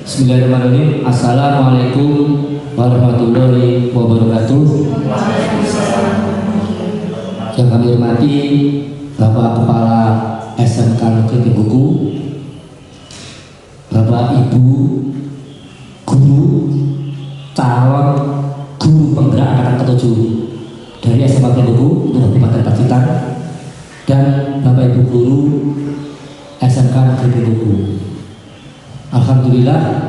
Bismillahirrahmanirrahim. Assalamualaikum warahmatullahi wabarakatuh. Yang kami hormati Bapak Kepala SMK Negeri Buku, Bapak Ibu Guru, calon guru penggerak angkatan ke-7 dari SMK Negeri Buku untuk Kabupaten Pacitan, dan Bapak Ibu Guru SMK Negeri Buku. Alhamdulillah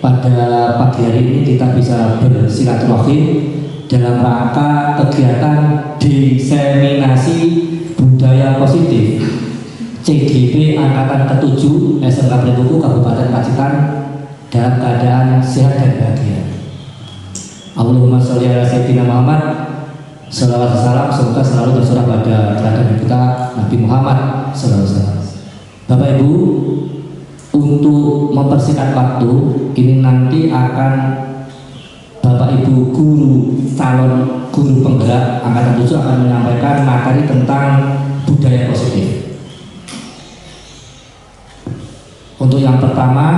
pada pagi hari ini kita bisa bersilaturahim dalam rangka kegiatan diseminasi budaya positif CGP Angkatan ke-7 SMK Negeri Buku Kabupaten Pacitan dalam keadaan sehat dan bahagia. Allahumma sholli ala sayyidina Muhammad. Salawat salam semoga selalu tercurah pada teladan kita Nabi Muhammad SAW. Bapak Ibu, untuk mempersingkat waktu, ini nanti akan Bapak Ibu guru calon guru penggerak angkatan 7 akan menyampaikan materi tentang budaya positif. Untuk yang pertama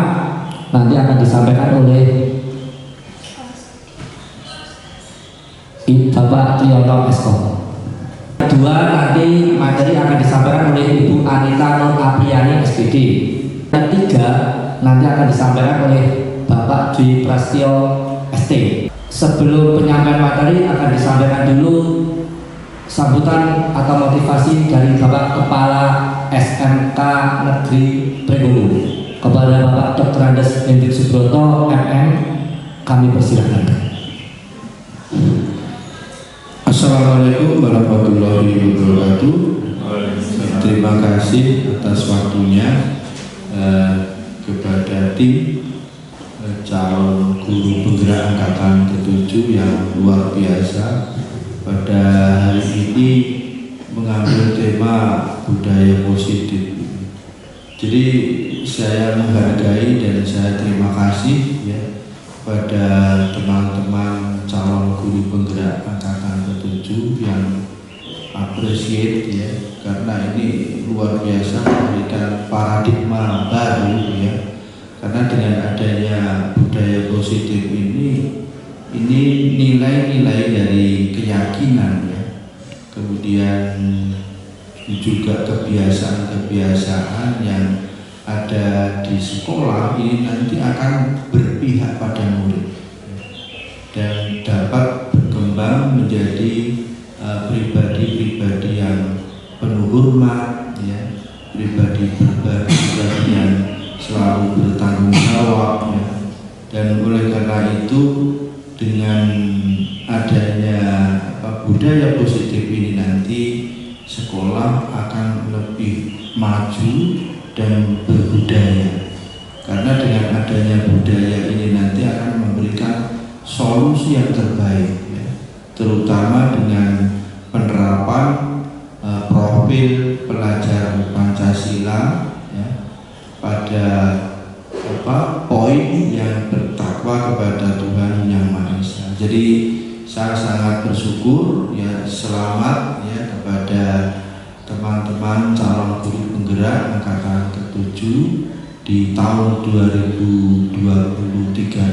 nanti akan disampaikan oleh Bapak Triyono Eskom. Kedua, nanti materi akan disampaikan oleh Ibu Anita Nur Apriani SPD. Ketiga, nanti akan disampaikan oleh Bapak Dwi Prastyo ST. Sebelum penyampaian materi akan disampaikan dulu sambutan atau motivasi dari Bapak Kepala SMK Negeri Pringulu. Kepada Bapak Dr. Andes Hendrik Subroto MM, kami persilakan. Assalamualaikum warahmatullahi wabarakatuh. Terima kasih atas waktunya kepada tim calon guru penggerak angkatan ke-7 yang luar biasa pada hari ini mengambil tema budaya positif. Jadi saya menghargai dan saya terima kasih ya pada teman-teman calon guru penggerak angkatan ke-7 yang appreciate ya, karena ini luar biasa memberikan paradigma baru ya, karena dengan adanya budaya positif ini nilai-nilai dari keyakinan ya, kemudian juga kebiasaan-kebiasaan yang ada di sekolah ini nanti akan berpihak pada murid dan dapat berkembang menjadi pribadi-pribadi yang penuh hormat ya, pribadi yang selalu bertanggung jawab ya. Dan oleh karena itu dengan adanya budaya positif ini nanti sekolah akan lebih maju dan berbudaya, karena dengan adanya budaya ini nanti akan memberikan solusi yang terbaik ya, terutama dengan penerapan profil pelajaran Pancasila ya, pada poin yang bertakwa kepada Tuhan Yang Maha Esa. Jadi saya sangat bersyukur ya, selamat ya kepada teman-teman calon guru penggerak angkatan ke-7 di tahun 2023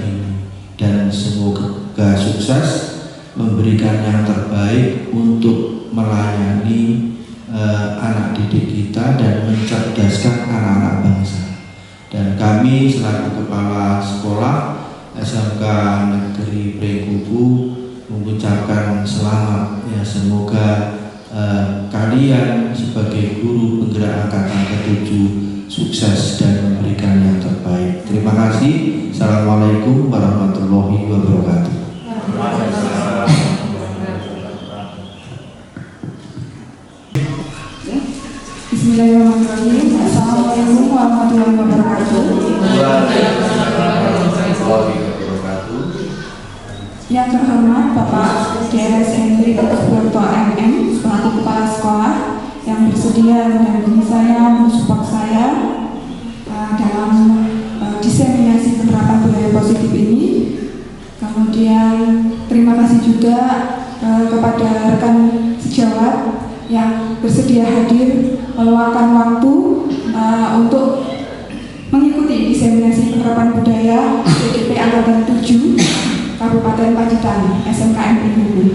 ini, dan semoga sukses memberikan yang terbaik untuk melayani anak didik kita dan mencerdaskan anak-anak bangsa. Dan kami selaku kepala sekolah SMK Negeri Pringulu mengucapkan selamat ya, semoga kalian sebagai guru penggerak angkatan ke-7 sukses dan memberikan yang terbaik. Terima kasih. Assalamualaikum warahmatullahi wabarakatuh. Bismillahirrahmanirrahim. Assalamualaikum warahmatullahi wabarakatuh. Yang terhormat Bapak DS Hendrik Subroto MM selaku Kepala Sekolah yang bersedia mendampingi saya, mensupport saya dalam diseminasi penerapan budaya positif ini. Kemudian terima kasih juga kepada rekan sejawat yang bersedia hadir meluangkan waktu untuk mengikuti diseminasi penerapan budaya Angkatan 7 Kabupaten Pacitan, SMKN Hukum.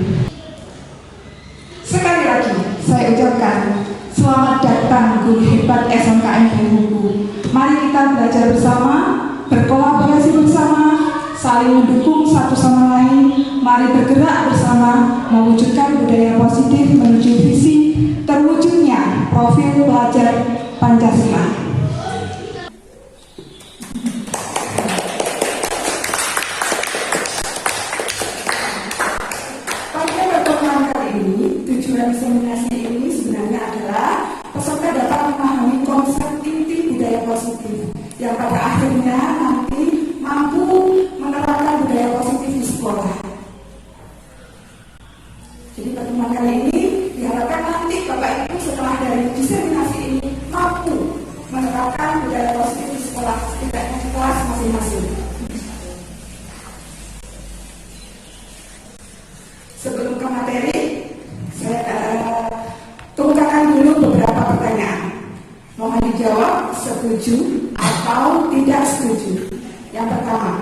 Sekali lagi saya ucapkan selamat datang guru hebat SMKN Hukum. Mari kita belajar bersama, berkolaborasi bersama, saling mendukung satu sama lain. Mari bergerak bersama mewujudkan budaya positif menuju visi terwujudnya profil pelajar Pancasila. Pada pertemuan kali ini, tujuan seminasi ini sebenarnya adalah peserta dapat memahami konsep inti budaya positif yang pada akhirnya nanti mampu menerapkan budaya positif di sekolah. Jadi pertemuan kali ini diharapkan nanti Bapak Ibu setelah dari diseminasi ini mampu menerapkan budaya positif di sekolah, setidaknya di kelas masing-masing. Sebelum ke materi, saya kemukakan dulu beberapa pertanyaan. Mohon dijawab setuju atau tidak setuju. Yang pertama,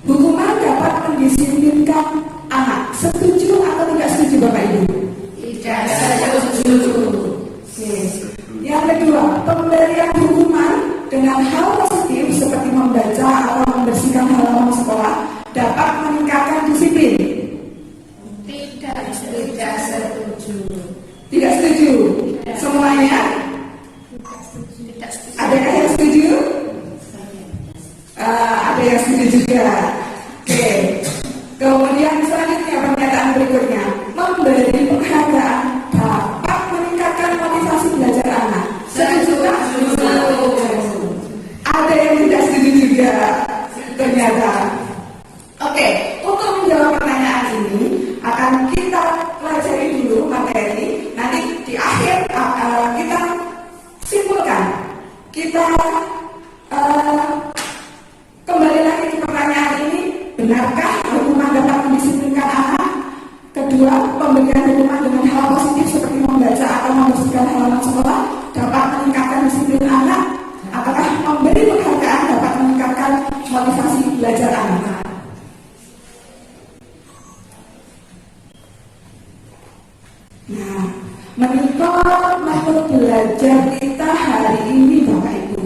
hukuman dapat mendisiplinkan anak. Setuju atau tidak setuju Bapak Ibu? Tidak setuju. Oke. Yang kedua, pemberian hukuman dengan hal positif seperti membaca atau membersihkan halaman sekolah dapat meningkatkan disiplin. Tidak setuju. Tidak setuju. Semuanya? Adakah yang setuju? Ada yang setuju juga. Oke. Kemudian selanjutnya pernyataan berikutnya, memberi penghargaan dapat meningkatkan motivasi belajar anak. Setuju? Ada yang tidak setuju juga ternyata. Oke, untuk menjawab pertanyaan ini akan kita pelajari dulu materi. Nanti di akhir kita simpulkan. Kita kembali lagi ke pertanyaan ini, benarkah hukuman dapat mendisiplinkan anak? Kedua, pemberian hukuman dengan hal positif seperti membaca atau membersihkan halaman sekolah dapat meningkatkan disiplin anak? Apakah memberi penghargaan dapat meningkatkan motivasi belajar anak? Nah, menurut metode belajar kita hari ini Bapak Ibu,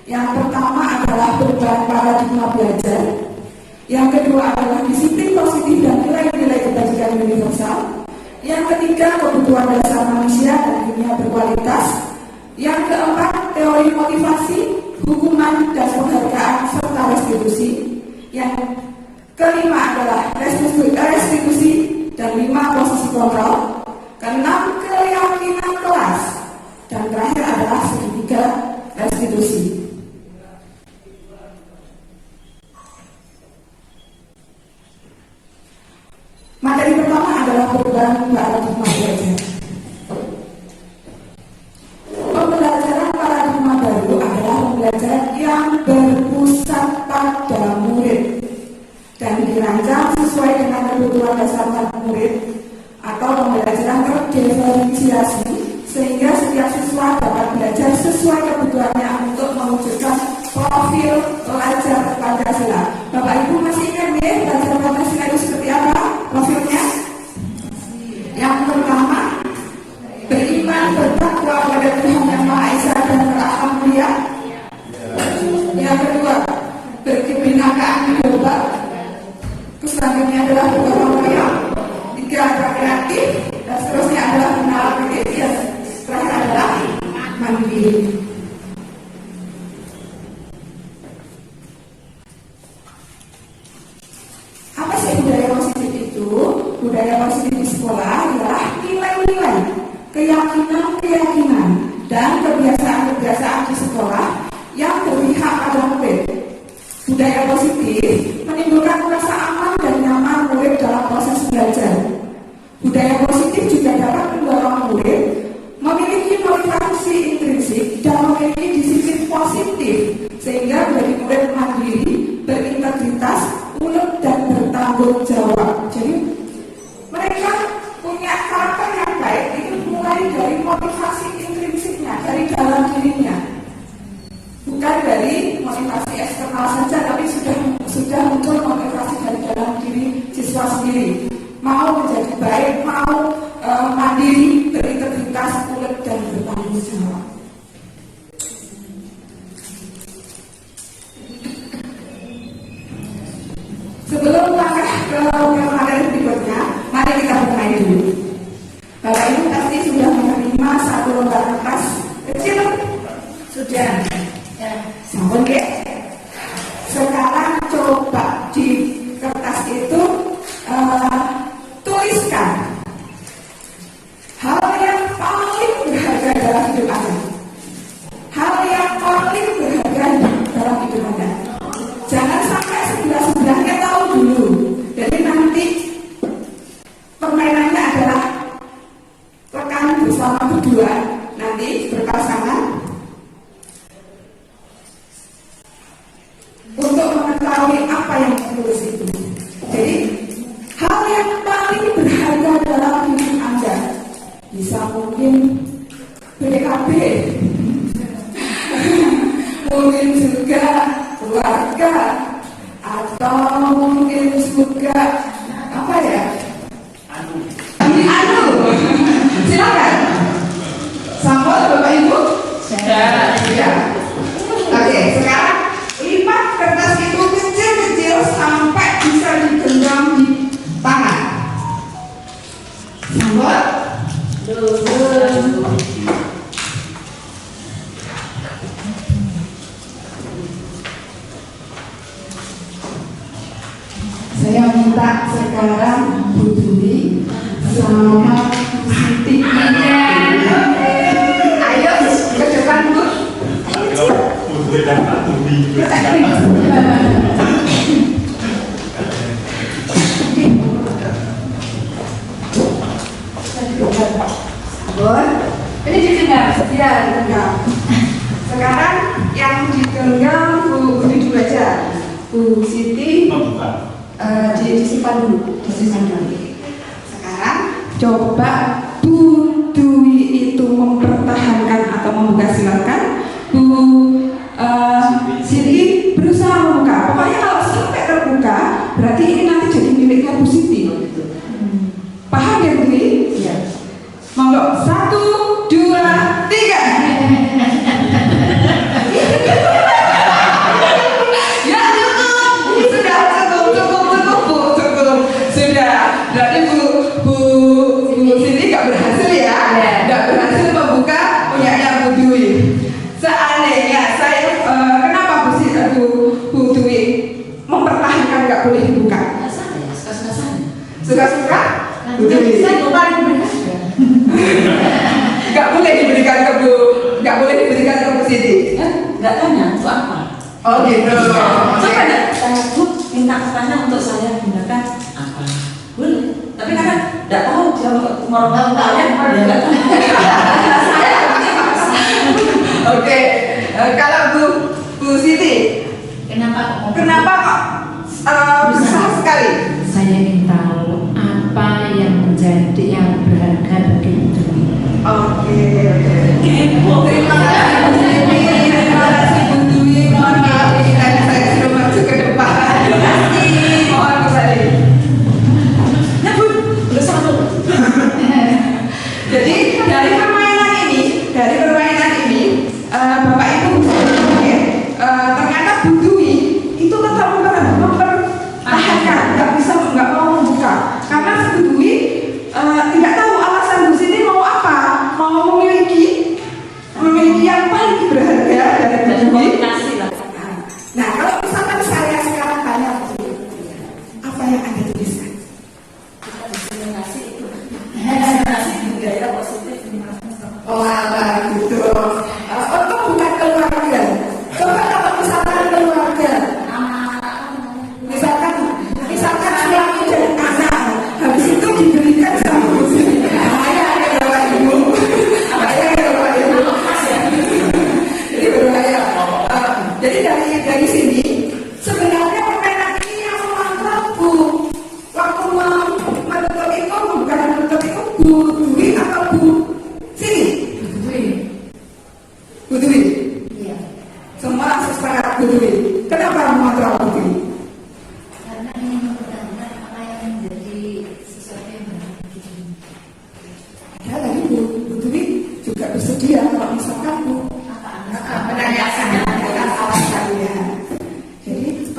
yang pertama adalah perubahan paradigma belajar. Yang kedua adalah disiplin positif dan nilai-nilai kebajikan universal. Yang ketiga, kebutuhan dasar manusia dan dunia berkualitas. Yang keempat, teori motivasi, hukuman dan penghargaan serta restitusi. Yang kelima adalah restitusi dan 5 posisi kontrol. Keenam, keyakinan kelas. Dan terakhir adalah segitiga restitusi. Materi pertama adalah perubahan paradigma belajar. Pembelajaran paradigma baru adalah pembelajaran yang berpusat pada murid dan dirancang sesuai dengan kebutuhan dasar murid atau pembelajaran terdiferensiasi sehingga setiap siswa dapat belajar sesuai kebutuhannya untuk mewujudkan profil pelajar Pancasila. Bapak Ibu masih ingat ya pelajar Pancasila itu seperti apa profilnya? Yang pertama, beriman bertakwa pada Tuhan Yang Maha Esa dan berakhlak mulia. Yang kedua, berkebinekaan global. Selanjutnya adalah bergotong royong. 3, kreatif. Dan seterusnya adalah mengenal PTS. Terakhir adalah mandiri. Apa sih budaya positif itu? Budaya positif di sekolah adalah nilai-nilai, keyakinan-keyakinan, dan kebiasaan-kebiasaan di sekolah yang berpihak pada murid. Budaya positif menimbulkan rasa aman dan nyaman murid dalam proses belajar. Budaya positif juga dapat mendorong murid memiliki motivasi intrinsik dan memiliki disiplin positif sehingga menjadi murid mandiri, berintegritas, ulet dan bertanggung jawab. Jadi mereka punya karakter yang baik itu mulai dari motivasi intrinsiknya, dari dalam dirinya, bukan dari motivasi eksternal saja, tapi sudah sudah muncul motivasi dari dalam diri siswa sendiri, mau menjadi baik, mau mandiri, berintegritas, ulet, dan bertanggung jawab. Sebelum langkah ke materi berikutnya, mari kita bermain dulu. Bapak Ibu pasti sudah menerima satu lembar kertas kecil, sudah. Sampun ya. Sekarang coba di kertas itu tuliskan hal yang paling berharga dalam hidup Anda. Hal yang paling berharga dalam hidup Anda. Jangan sampai sebelah-sebelahnya tahu dulu. Jadi nanti permainannya adalah rekan bersama berdua, nanti berpasangan untuk mengetahui apa yang ditulis itu. Jadi hal yang paling berharga dalam hidup Anda bisa mungkin BKB, mungkin juga keluarga, atau mungkin juga apa ya? Anu. Silakan. Sambut Bapak Ibu. Ya. Oke, sekarang lipat kertas itu kecil-kecil sampai bisa digenggam di tangan. Sambut. Saya minta sekarang Bu Dwi sama Siti. Ayo ke depan Bu. Ini digenggam, ya digenggam. Sekarang yang digenggam Bu Dwi aja. Bu Siti disimpan dulu, Sekarang coba Bu Dwi itu mempertahankan atau membuka, silakan. Bu Siti berusaha membuka. Pokoknya kalau sampai terbuka, berarti ini nanti jadi miliknya Bu Siti. Paham ya Bu Dwi? Iya. Monggo, 1, 2, 3. Berarti Bu Siti nggak berhasil ya, nggak berhasil membuka punyanya Bu Dwi. Seandainya saya kenapa Bu Dwi mempertahankan nggak boleh dibuka? Suka-suka? Bu Dwi. Nggak boleh diberikan ke Bu Siti. Nggak tanya, untuk apa? Oh gitu. Coba Bu minta katanya untuk saya gunakan apa? Boleh. Tapi kan nggak tahu dia mau tanya nggak tahu. Oke, kalau Bu Siti, kenapa kok besar sekali? Saya ingin tahu apa yang menjadi yang berharga bagi Ibu. Oke. Terima kasih Bu Siti, terima kasih Bu Dwi. Mohon maaf ini tadi saya sudah maju ke depan. Terima kasih. Mohon kembali. Ya Bu, udah satu. Jadi dari permainan ini, Bapak Ibu, ternyata Bu Dwi itu tetap mempertahankan, nggak mau membuka, karena Bu Dwi tidak tahu alasan Bu Siti mau apa, mau memiliki yang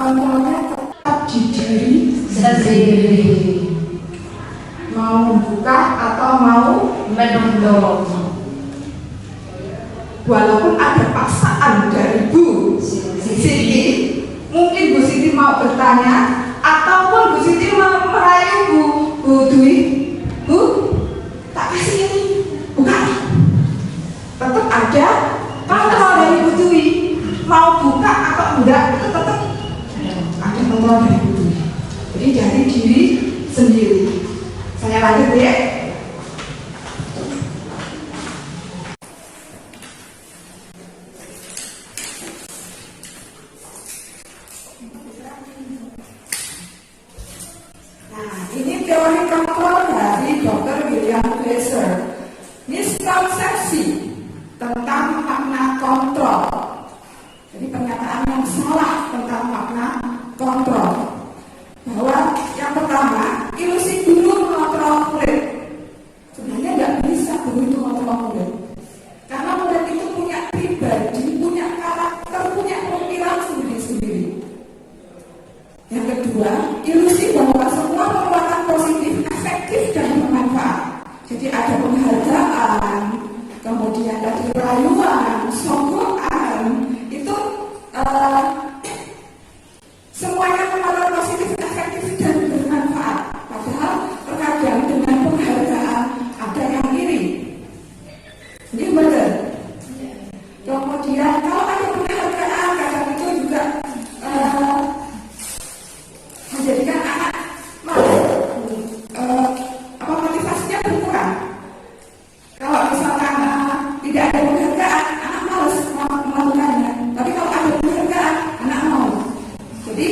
kontrolnya tetap di diri sendiri. mau membuka atau mau Menutup. walaupun ada paksaan dari Bu Siti, mungkin Bu Siti mau bertanya ataupun Bu Siti merayu Bu Dwi, Bu tak kasih ini, buka, tetap ada kontrol dari Bu Dwi, mau buka atau enggak itu tetap ada kontrol dari Bu Dwi. Jadi dari diri sendiri. Saya lanjut ya. Ini teori kontrol dari Dr. William Glasser. Miskonsepsi tentang makna kontrol. Jadi pernyataan yang salah tentang makna kontrol. Bahwa yang pertama, ilusi guru mengontrol murid. Sebenarnya nggak bisa guru itu mengontrol murid. Karena murid itu punya pribadi, punya karakter, punya pemikiran sendiri-sendiri. Yang kedua, ilusi bahwa semua perbuatan positif, efektif dan bermanfaat. Jadi ada penghargaan, kemudian ada rayuan, sokongan, itu semuanya perbuatan positif, efektif dan bermanfaat. Padahal terkadang dengan penghargaan ada yang iri. Ini benar. Kemudian kalau ada penghargaan, kadang itu juga menjadikan anak motivasinya berkurang. Kalau misalkan tidak ada penghargaan, anak malas melakukannya. Tapi kalau ada penghargaan, anak mau. Jadi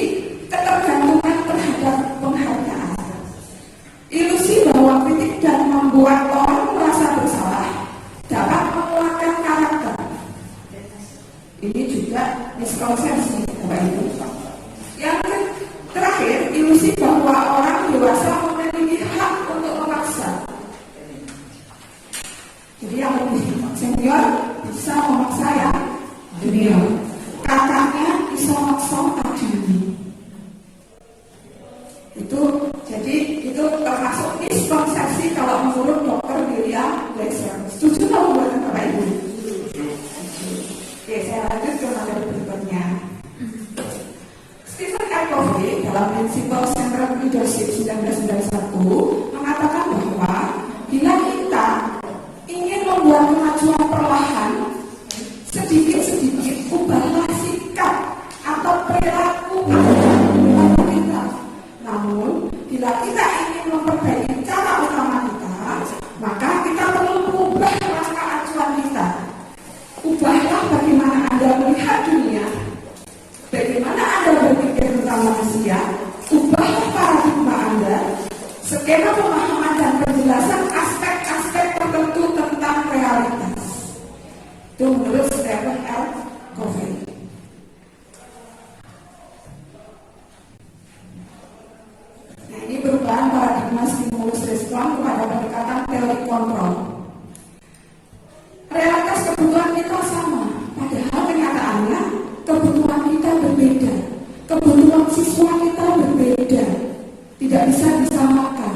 ketergantungan terhadap penghargaan. Ilusi bahwa kritik dan membuat orang merasa bersalah dapat menguatkan karakter. Ini juga miskonsepsi, Bapak Ibu. Yang terakhir, ilusi bahwa orang dewasa memiliki hak untuk memaksa. Jadi yang lebih senior bisa memaksa yang junior. Kakaknya bisa memaksa adiknya. Itu termasuk miskonsepsi kalau menurut Dr. William Glasser. Setuju atau bukan Bapak Ibu? Oke, saya lanjut ke materi berikutnya. Stephen R. Covey dalam Principles Centered Leadership 1991 mengatakan bahwa bila kita ingin membuat kemajuan perlahan, sedikit-sedikit ubahlah sikap atau perilaku kita. Namun, bila kita ingin memperbaiki cara utama kita, maka kita perlu mengubah rangka acuan kita. Ubahlah bagaimana Anda melihat dunia, bagaimana Anda berpikir tentang manusia, ubahlah paradigma Anda, skema pemahaman dan penjelasan aspek-aspek tertentu tentang realitas. Itu menurut Stephen R. Covey. Nah, ini perubahan paradigma stimulus respon kepada pendekatan teori kontrol. Realitas kebutuhan kita sama, padahal kenyataannya kebutuhan kita berbeda. Kebutuhan siswa kita berbeda, tidak bisa disamakan.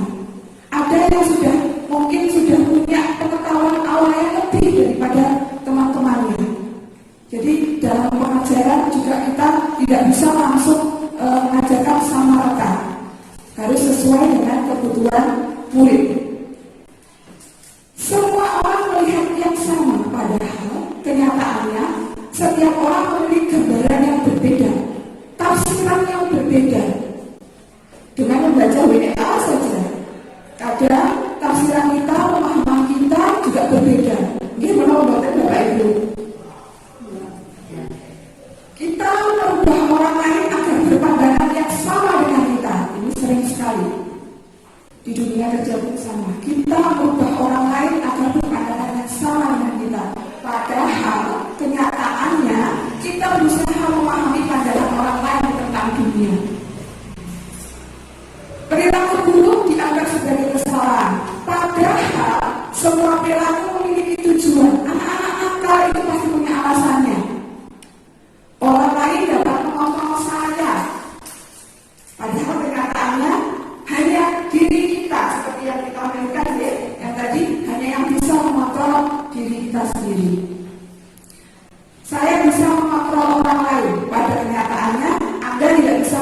Ada yang mungkin sudah punya pengetahuan awal yang lebih daripada teman-temannya. Jadi dalam pengajaran juga kita tidak bisa langsung mengajarkan sama rata. Harus sesuai dengan kebutuhan murid. Semua orang melihat yang sama, padahal kenyataannya setiap orang memiliki gambaran yang berbeda, tafsiran yang berbeda. Dengan membaca WA saja, kadang tafsiran kita, pemahaman kita juga berbeda. Ini menurut Bapak Ibu. Kita merubah orang lain agar berpandangan yang sama dengan kita. Ini sering sekali di dunia kerja bersama. Kita merubah orang lain agar berpandangan yang sama dengan kita. Padahal kenyataannya kita berusaha memahami pandangan orang lain tentang dunia. Perilaku buruk dianggap sebagai kesalahan. Padahal semua perilaku memiliki tujuan. Anak-anak nakal itu pasti punya alasannya. Orang lain dapat mengontrol saya,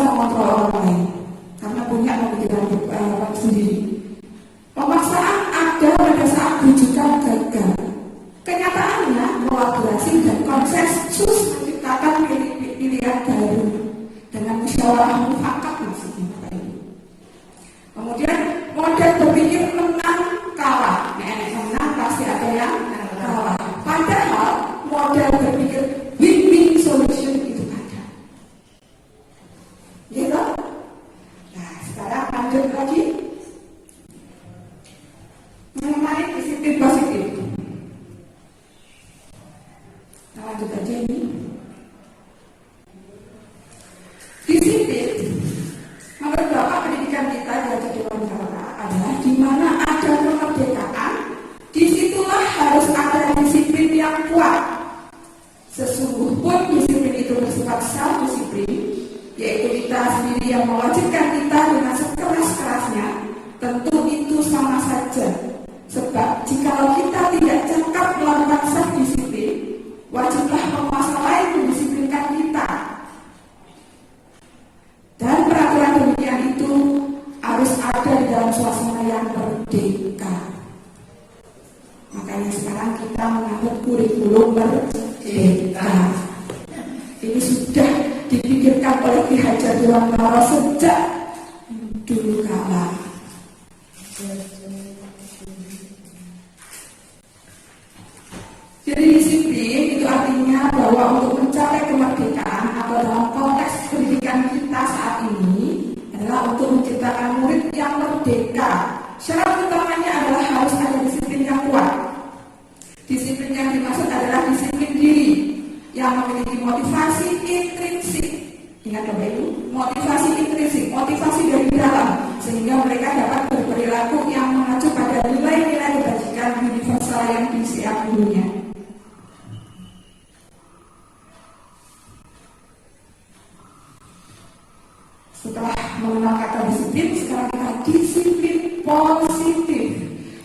mengontrol orang lain karena punya pemikiran sendiri. Pemaksaan ada pada saat rujukan gagal. Kenyataannya kolaborasi dan konsensus menciptakan pilihan baru dengan musyawarah mufakat maksudnya. Kemudian model berpikir menang kalah. Menang pasti ada yang kalah. Padahal model berpikir win-win solution itu ada. Gitu? Nah, sekarang lanjut lagi mengenai disiplin positif. Nah, lanjut aja ini. Disiplin menurut Bapak pendidikan kita yang jadi wawancara adalah di mana ada kemerdekaan, disitulah harus ada disiplin yang kuat. Sesungguh pun disiplin itu bersifat self-disiplin, yaitu kita sendiri yang mewajibkan kita dengan sekeras-kerasnya. Tentu itu sama saja. Sebab jikalau kita tidak cakap melakukan self-disiplin, wajiblah penguasa lain mendisiplinkan kita. Dan peraturan demikian itu harus ada di dalam suasana yang merdeka. Makanya sekarang kita menganut kurikulum merdeka. Ini sudah dipikirkan oleh Ki Hajar Dewantara sejak dulu kala. Jadi disiplin itu artinya bahwa untuk mencapai kemerdekaan atau dalam konteks pendidikan kita saat ini adalah untuk menciptakan murid yang merdeka. Syarat utamanya adalah harus ada disiplin yang kuat. Disiplin yang dimaksud adalah disiplin diri yang memiliki motivasi intrinsik. Ingat Bapak Ibu, motivasi intrinsik, motivasi dari dalam, sehingga mereka dapat berperilaku yang mengacu pada nilai-nilai kebajikan universal yang disiap dulunya. Setelah mengenal kata disiplin, sekarang kita disiplin positif.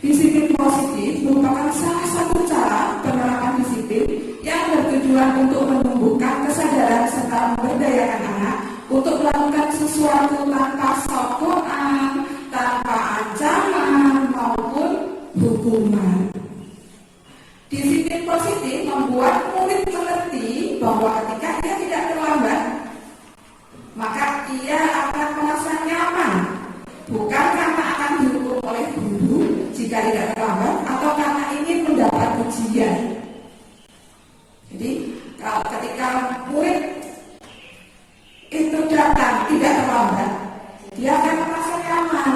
Disiplin positif merupakan salah satu cara penerapan disiplin yang bertujuan untuk menumbuhkan kesadaran serta memberdayakan anak untuk melakukan sesuatu tanpa sokongan, tanpa ancaman maupun hukuman. Disiplin positif membuat murid mengerti bahwa ketika ia tidak terlambat, maka ia akan merasa nyaman, bukan karena akan dihukum oleh guru jika tidak terlambat atau karena ingin mendapat pujian. Jadi ketika murid itu datang tidak terlambat, dia akan merasa nyaman,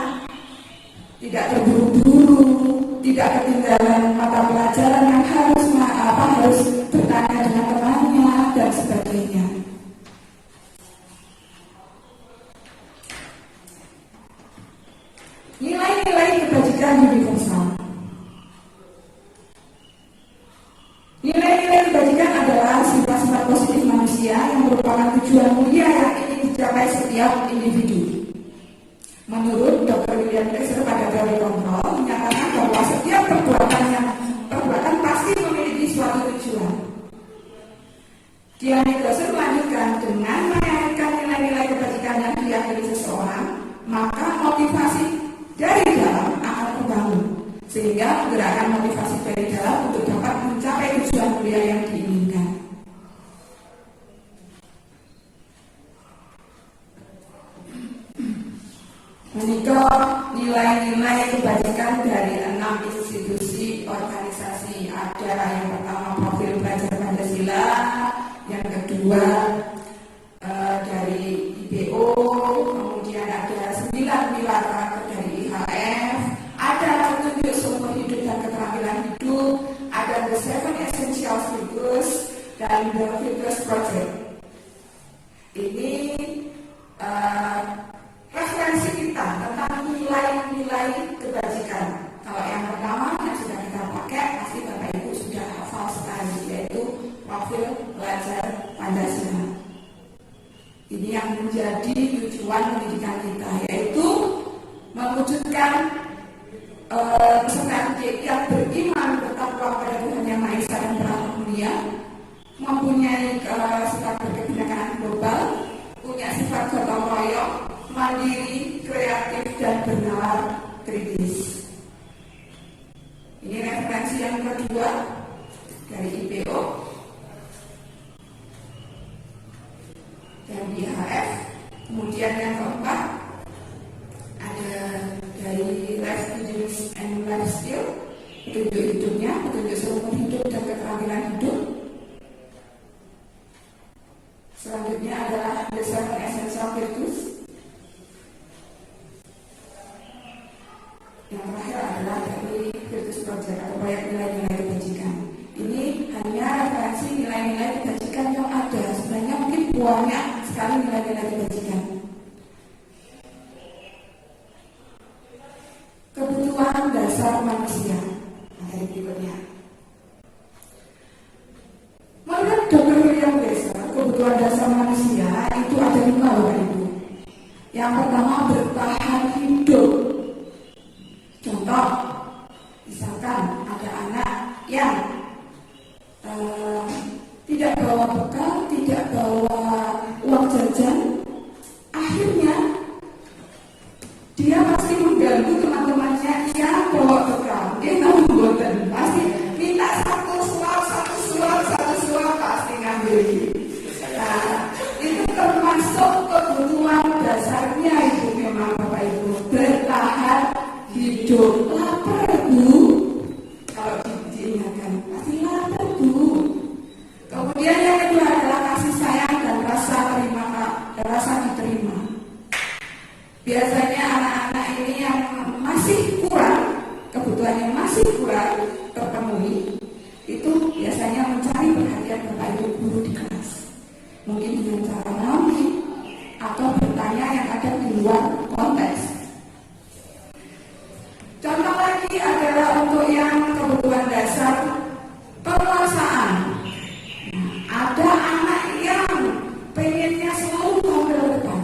tidak terburu-buru, tidak ketinggalan mata pelajaran yang harus bertanya dengan temannya dan sebagainya. Nilai-nilai kebajikan universal. Nilai-nilai kebajikan adalah sifat-sifat positif manusia yang merupakan tujuan mulia yang ingin dicapai setiap individu. Menurut Dr. William Fraser pada teori kontrol menyatakan bahwa setiap perbuatan pasti memiliki suatu tujuan. Diane Grosser melanjutkan dengan mengaitkan nilai-nilai kebajikan yang diyakini seseorang, maka motivasi dari dalam akan terbangun, sehingga menggerakkan motivasi dari dalam untuk dapat mencapai tujuan mulia yang diinginkan. Menikah nilai-nilai kebajikan dari 6 institusi organisasi. Ada yang pertama profil belajar Pancasila, yang kedua dari IBO, kemudian ada 9 pilar dari IHF, ada petunjuk sumber hidup dan keterampilan hidup, ada The 7 Essential Virtues dan The Virtues Project. Ini referensi kita tentang nilai-nilai kebajikan. Kalau yang pertama yang sudah kita pakai pasti Bapak Ibu sudah hafal sekali, yaitu profil belajar Pancasila. Ini yang menjadi tujuan pendidikan kita, yaitu mewujudkan peserta didik yang beriman bertakwa pada Tuhan Yang Maha Esa dan berakhlak mulia, mempunyai sifat berkebinekaan global, punya sifat gotong royong, mandiri, kreatif, dan bernalar kritis. Ini referensi yang kedua dari IPO dan IHF. Kemudian yang keempat ada dari Life Studies and Lifestyle, petunjuk hidupnya, petunjuk seumur hidup dan keterampilan hidup. Selanjutnya adalah The Seven Essential Virtues. Yang terakhir adalah dari Virtus Project atau banyak nilai-nilai kebajikan. Ini hanya referensi nilai-nilai kebajikan yang ada. Sebenarnya mungkin banyak sekali nilai-nilai kebajikan. Kebutuhan dasar manusia. Materi berikutnya. Menurut Dr. William Glasser, kebutuhan dasar manusia itu ada 5, Bapak Ibu. Yang pertama, bertahan hidup. Contoh, misalkan ada anak yang tidak bawa bekal, tidak bawa uang jajan, akhirnya dia pasti mengganggu teman-temannya yang bawa bekal. Dia tahu buatan, pasti minta satu suap, pasti ngambil. Nah, itu termasuk kebutuhan dasarnya itu memang Bapak Ibu, bertahan hidup. Lapar Bu, kalau diingatkan pasti lapar Bu. Kemudian yang kedua adalah kasih sayang dan rasa diterima. Biasanya anak-anak ini yang masih kurang, kebutuhannya masih kurang terpenuhi, itu biasanya mencari perhatian Bapak Ibu guru di kelas. Mungkin dengan cara ngomong atau bertanya yang ada di luar konteks. Contoh lagi adalah untuk yang kebutuhan dasar penguasaan. Ada anak yang pengennya selalu tampil depan.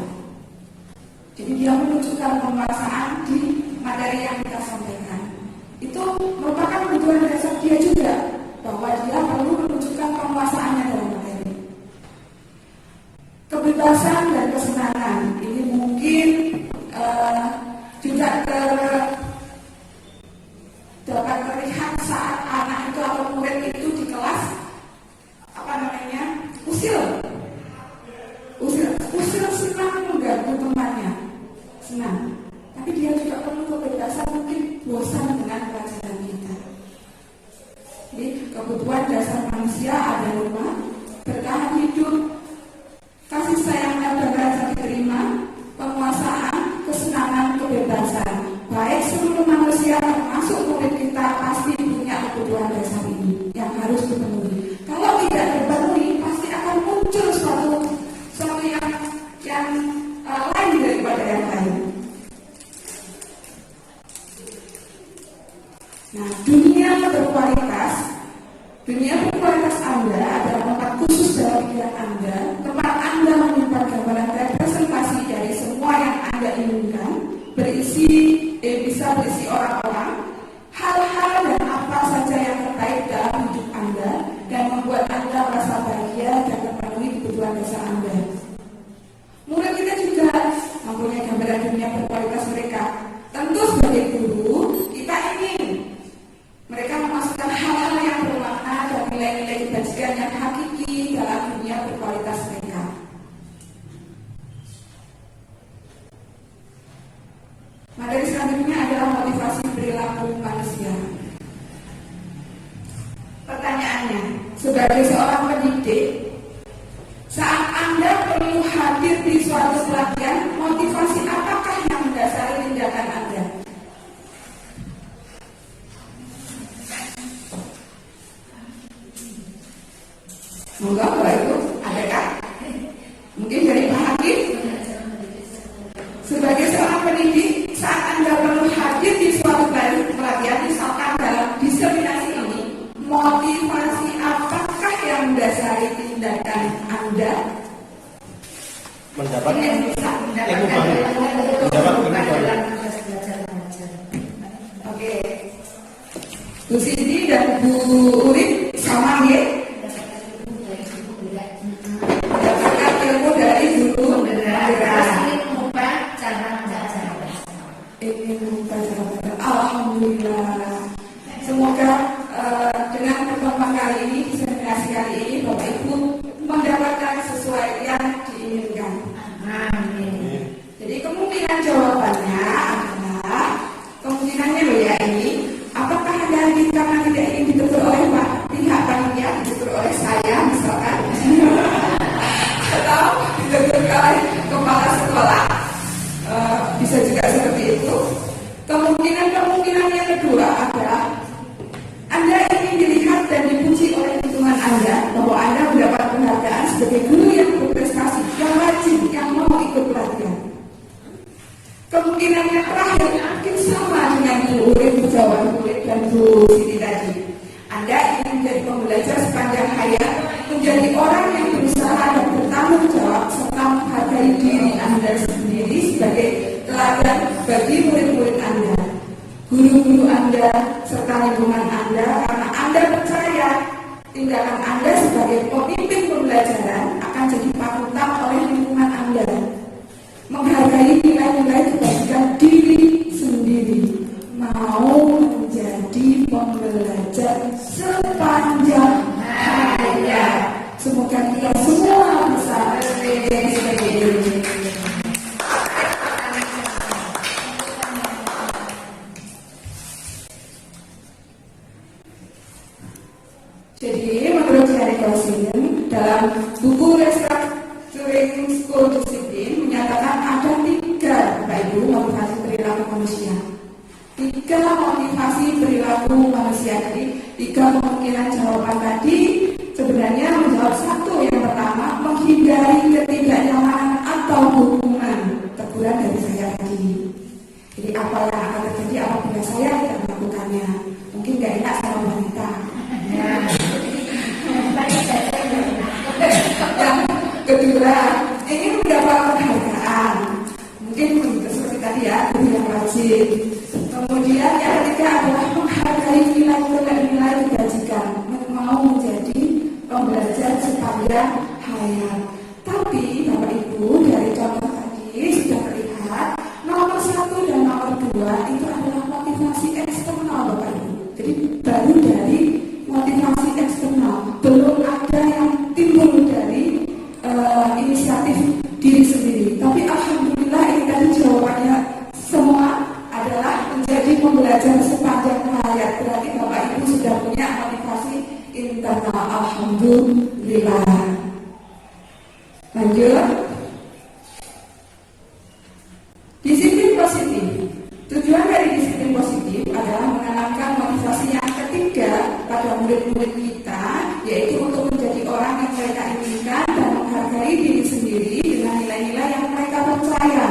Jadi dia menunjukkan penguasaan di materi yang kita sampaikan. Itu merupakan kebutuhan dasar dia juga, bahwa dia perlu menunjukkan penguasaannya dalam materi. Kebebasan dan kesenangan ini mungkin juga dapat terlihat saat anak itu atau murid itu di kelas usil senang mengganggu temannya, senang. Tapi dia juga perlu kebebasan, mungkin bosan dengan pelajaran kita. Jadi kebutuhan dasar manusia ada 5: bertahan hidup, kasih sayang dan rasa diterima, penguasaan, kesenangan, kebebasan. Baik seluruh manusia termasuk murid kita pasti punya kebutuhan dasar ini yang harus dipenuhi. Kalau tidak terpenuhi, pasti akan muncul suatu yang lain daripada yang lain. Nah, dunia berkualitas Anda adalah tempat khusus dalam pikiran Anda, tempat Anda menyimpan gambaran representasi dari semua yang Anda inginkan, bisa berisi orang-orang, hal-hal dan apa saja yang terkait dalam hidup Anda dan membuat Anda merasa bahagia dan terpenuhi kebutuhan dasar Anda. Murid kita juga mempunyai gambaran dunia berkualitas mereka. Tentu sebagai guru, kita ingin mereka memasukkan hal-hal yang bermakna dan nilai-nilai kebajikan yang hakiki dalam dunia berkualitas mereka. Materi selanjutnya adalah motivasi perilaku manusia. Pertanyaannya, sebagai seorang pendidik, saat Anda perlu hadir di suatu pelatihan, motivasi apakah yang mendasari tindakan Anda? Monggo Bapak Ibu, adakah? Mungkin dari Pak Hakim. Sebagai seorang pendidik, saat Anda perlu hadir di suatu pelatihan, misalkan dalam diseminasi ini, motivasi apakah yang mendasari tindakan Anda? Mendapat ilmu baru. Oke. Bu Cindy dan Bu Urip sama ya? Mendapatkan ilmu dari guru ingin baca. Alhamdulillah. Semoga dengan pertemuan kali ini, diseminasi kali ini, Bapak Ibu mendapatkan sesuai yang diinginkan. Amin. Jadi kemungkinan jawabannya adalah kemungkinannya loh ya ini. Apakah Anda karena tidak ingin ditegur oleh pihak panitia, ditegur oleh saya misalkan, atau ditegur oleh kepala sekolah? Bisa juga seperti itu. Kemungkinan yang kedua adalah Anda ingin dilihat dan dipuji oleh lingkungan Anda bahwa Anda mendapat penghargaan sebagai guru yang berprestasi, yang rajin, yang mau ikut pelatihan. Kemungkinan yang terakhir mungkin sama dengan Bu Urip, Bu Jawa, Bu Urip, dan Bu Siti tadi. Anda ingin menjadi pembelajar sepanjang hayat, menjadi orang yang berusaha dan bertanggung jawab serta menghargai diri Anda sendiri sebagai teladan bagi murid-murid Anda, guru-guru Anda, serta lingkungan Anda, karena Anda percaya tindakan Anda sebagai pemimpin pembelajaran akan jadi panutan oleh lingkungan Anda. Menghargai nilai-nilai kebajikan diri sendiri, mau menjadi pembelajar sepanjang hayat. Semoga kita semua bisa menjadi seperti ini. Jadi menurut Harry Goldstein dalam buku Restructuring School Discipline menyatakan ada 3 Bapak Ibu motivasi perilaku manusia. 3 motivasi perilaku manusia. Jadi 3 kemungkinan jawaban tadi sebenarnya menjawab 1. Yang pertama, menghindari ketidaknyamanan atau hukuman, teguran dari saya tadi. Jadi apa yang akan terjadi apabila saya tidak melakukannya? Mungkin gak enak sama wanita. Yang kedua, ingin mendapat penghargaan. Mungkin seperti tadi ya, guru yang rajin. Kemudian yang ketiga adalah menghargai nilai-nilai kebajikan, mau menjadi pembelajar sepanjang hayat. Tapi Bapak Ibu dari contoh tadi sudah terlihat nomor 1 dan nomor 2 itu adalah motivasi eksternal Bapak Ibu. Jadi baru dari motivasi eksternal, belum ada yang timbul dari inisiatif diri sendiri. Tapi alhamdulillah ini tadi jawabannya semua adalah menjadi pembelajar sepanjang hayat. Berarti Bapak Ibu sudah punya motivasi internal. Alhamdulillah. Lanjut. Disiplin positif. Tujuan dari disiplin positif adalah menanamkan motivasi yang ketiga pada murid-murid kita, yaitu untuk menjadi orang yang mereka inginkan dan menghargai diri sendiri dengan nilai-nilai yang mereka percaya.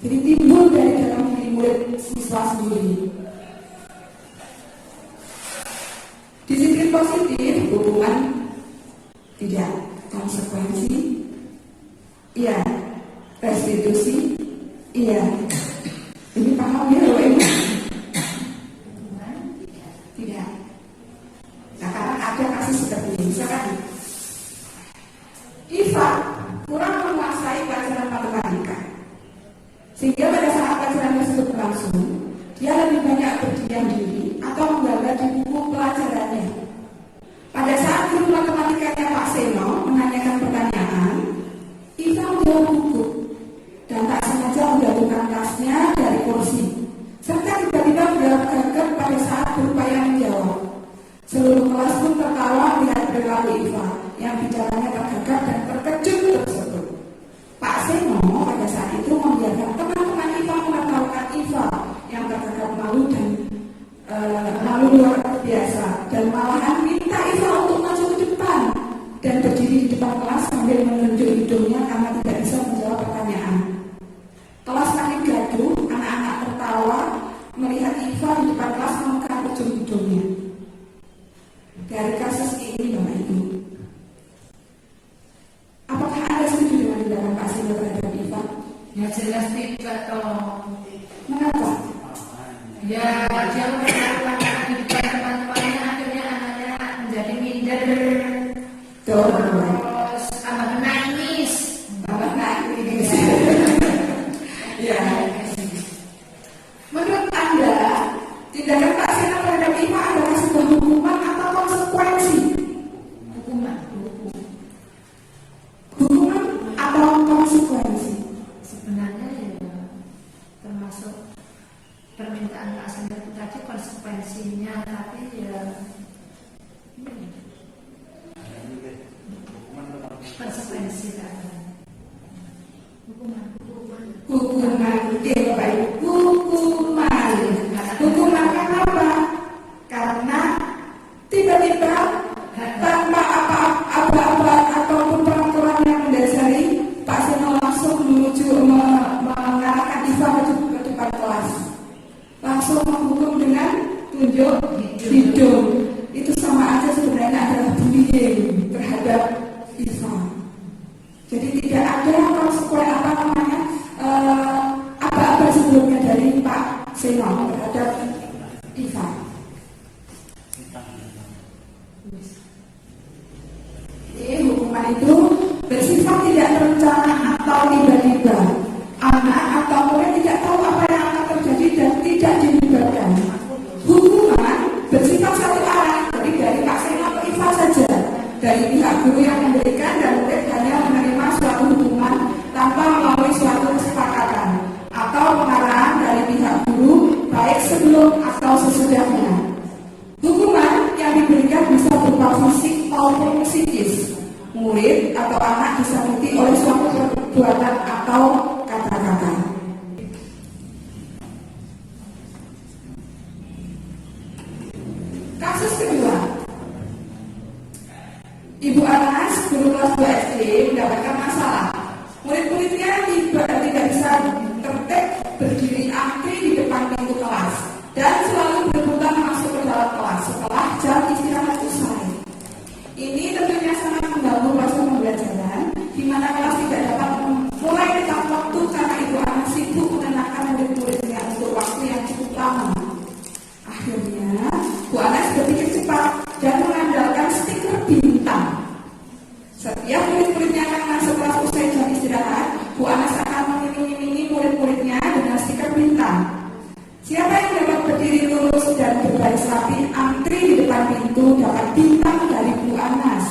Jadi timbul dari dalam diri murid siswa sendiri. Disiplin positif hubungan tidak, konsekuensi iya, restitusi iya. Ini paham ya Bapak Ibu? Tidak. Nah karena ada kasus seperti ini, misalkan Iva kurang menguasai pelajaran matematika, sehingga pada saat pelajaran tersebut berlangsung, dia lebih banyak berdiam diri atau menggambar di buku pelajarannya. Pada saat guru matematikanya Pak Seno menanyakan pertanyaan, Iva menjawab gugup dan tak sengaja menjatuhkan tasnya dari kursi, serta tiba-tiba menjawab gagap pada saat berupaya menjawab. Seluruh kelas pun tertawa melihat perilaku Iva yang bicaranya tergagap dan terkejut tersebut. Pak Seno pada saat itu membiarkan teman-teman Iva menertawakan Iva yang tergagap malu dan malu luar biasa, dan malahan minta Iva untuk maju ke depan dan berdiri di depan kelas sambil menunjuk hidungnya karena tidak bisa menjawab pertanyaan. Kelas makin gaduh, anak-anak tertawa melihat Iva di depan kelas mengangkat ujung hidungnya. Dari kasus ini Bapak Ibu, apakah Anda setuju dengan tindakan Pak Sino terhadap Iva? Ya jelas tidak toh. Mengapa? Ya dia melakukan di depan teman-temannya, akhirnya anaknya menjadi minder. Terus tambah nangis. Ya. mengarahkan IFA ke depan kelas, langsung menghukum dengan tunjuk hidung. Itu sama aja sebenarnya adalah bullying terhadap IFA. Jadi tidak ada apa sebelumnya dari Pak Seno terhadap IFA. Hukuman itu bersifat tidak terencana atau tiba-tiba. Anak atau murid tidak tahu apa yang akan terjadi dan tidak dilibatkan. Hukuman bersifat satu arah, jadi dari Pak Seno atau IFA saja, dari pihak guru yang memberikan, dan murid hanya menerima suatu hukuman tanpa melalui suatu kesepakatan atau pengarahan dari pihak guru, baik sebelum atau sesudahnya. Hukuman yang diberikan bisa berupa fisik maupun psikis. Murid atau anak disakiti oleh suatu perbuatan atau kata-kata. Kasus kedua, Ibu Anas, guru kelas 2 SD, mendapatkan masalah. Murid-muridnya tidak bisa tertib berdiri antri di depan pintu kelas dan selalu berebutan masuk ke dalam kelas setelah jam istirahat usai. Ini tentunya sangat mengganggu proses pembelajaran, di mana kelas tidak dapat mulai tepat waktu karena Ibu Anas sibuk menenangkan murid-muridnya untuk waktu yang cukup lama. Akhirnya, Bu Anas berpikir cepat dan mengandalkan stiker bintang. Setiap murid-muridnya akan masuk kelas usai jam istirahat, Bu Anas akan mengiming-imingi murid-muridnya dengan stiker bintang. Siapa yang dapat berdiri lurus dan berbaris rapi antri di depan pintu dapat bintang dari Bu Anas.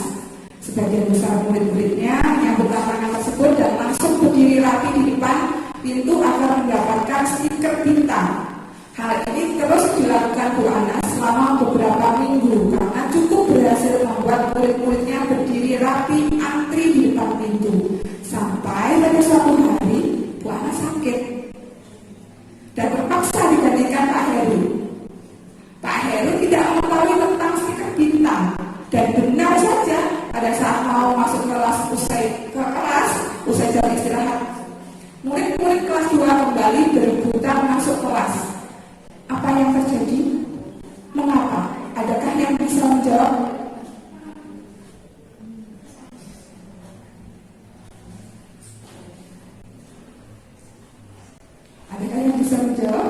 Sebagian besar murid-muridnya menyambut tantangan tersebut dan langsung berdiri rapi di depan pintu agar mendapatkan stiker bintang. Hal ini terus dilakukan Bu Anas selama beberapa minggu karena cukup berhasil membuat murid-muridnya berdiri rapi antri di depan pintu. Sampai pada suatu hari Bu Anas sakit dan terpaksa digantikan Pak Heru. Pak Heru tidak mengetahui tentang stiker bintang dan benar saja pada saat mau masuk usai jam istirahat, murid-murid kelas 2 kembali berebutan masuk kelas. Apa yang terjadi? Mengapa? Adakah yang bisa menjawab? Adakah yang bisa menjawab?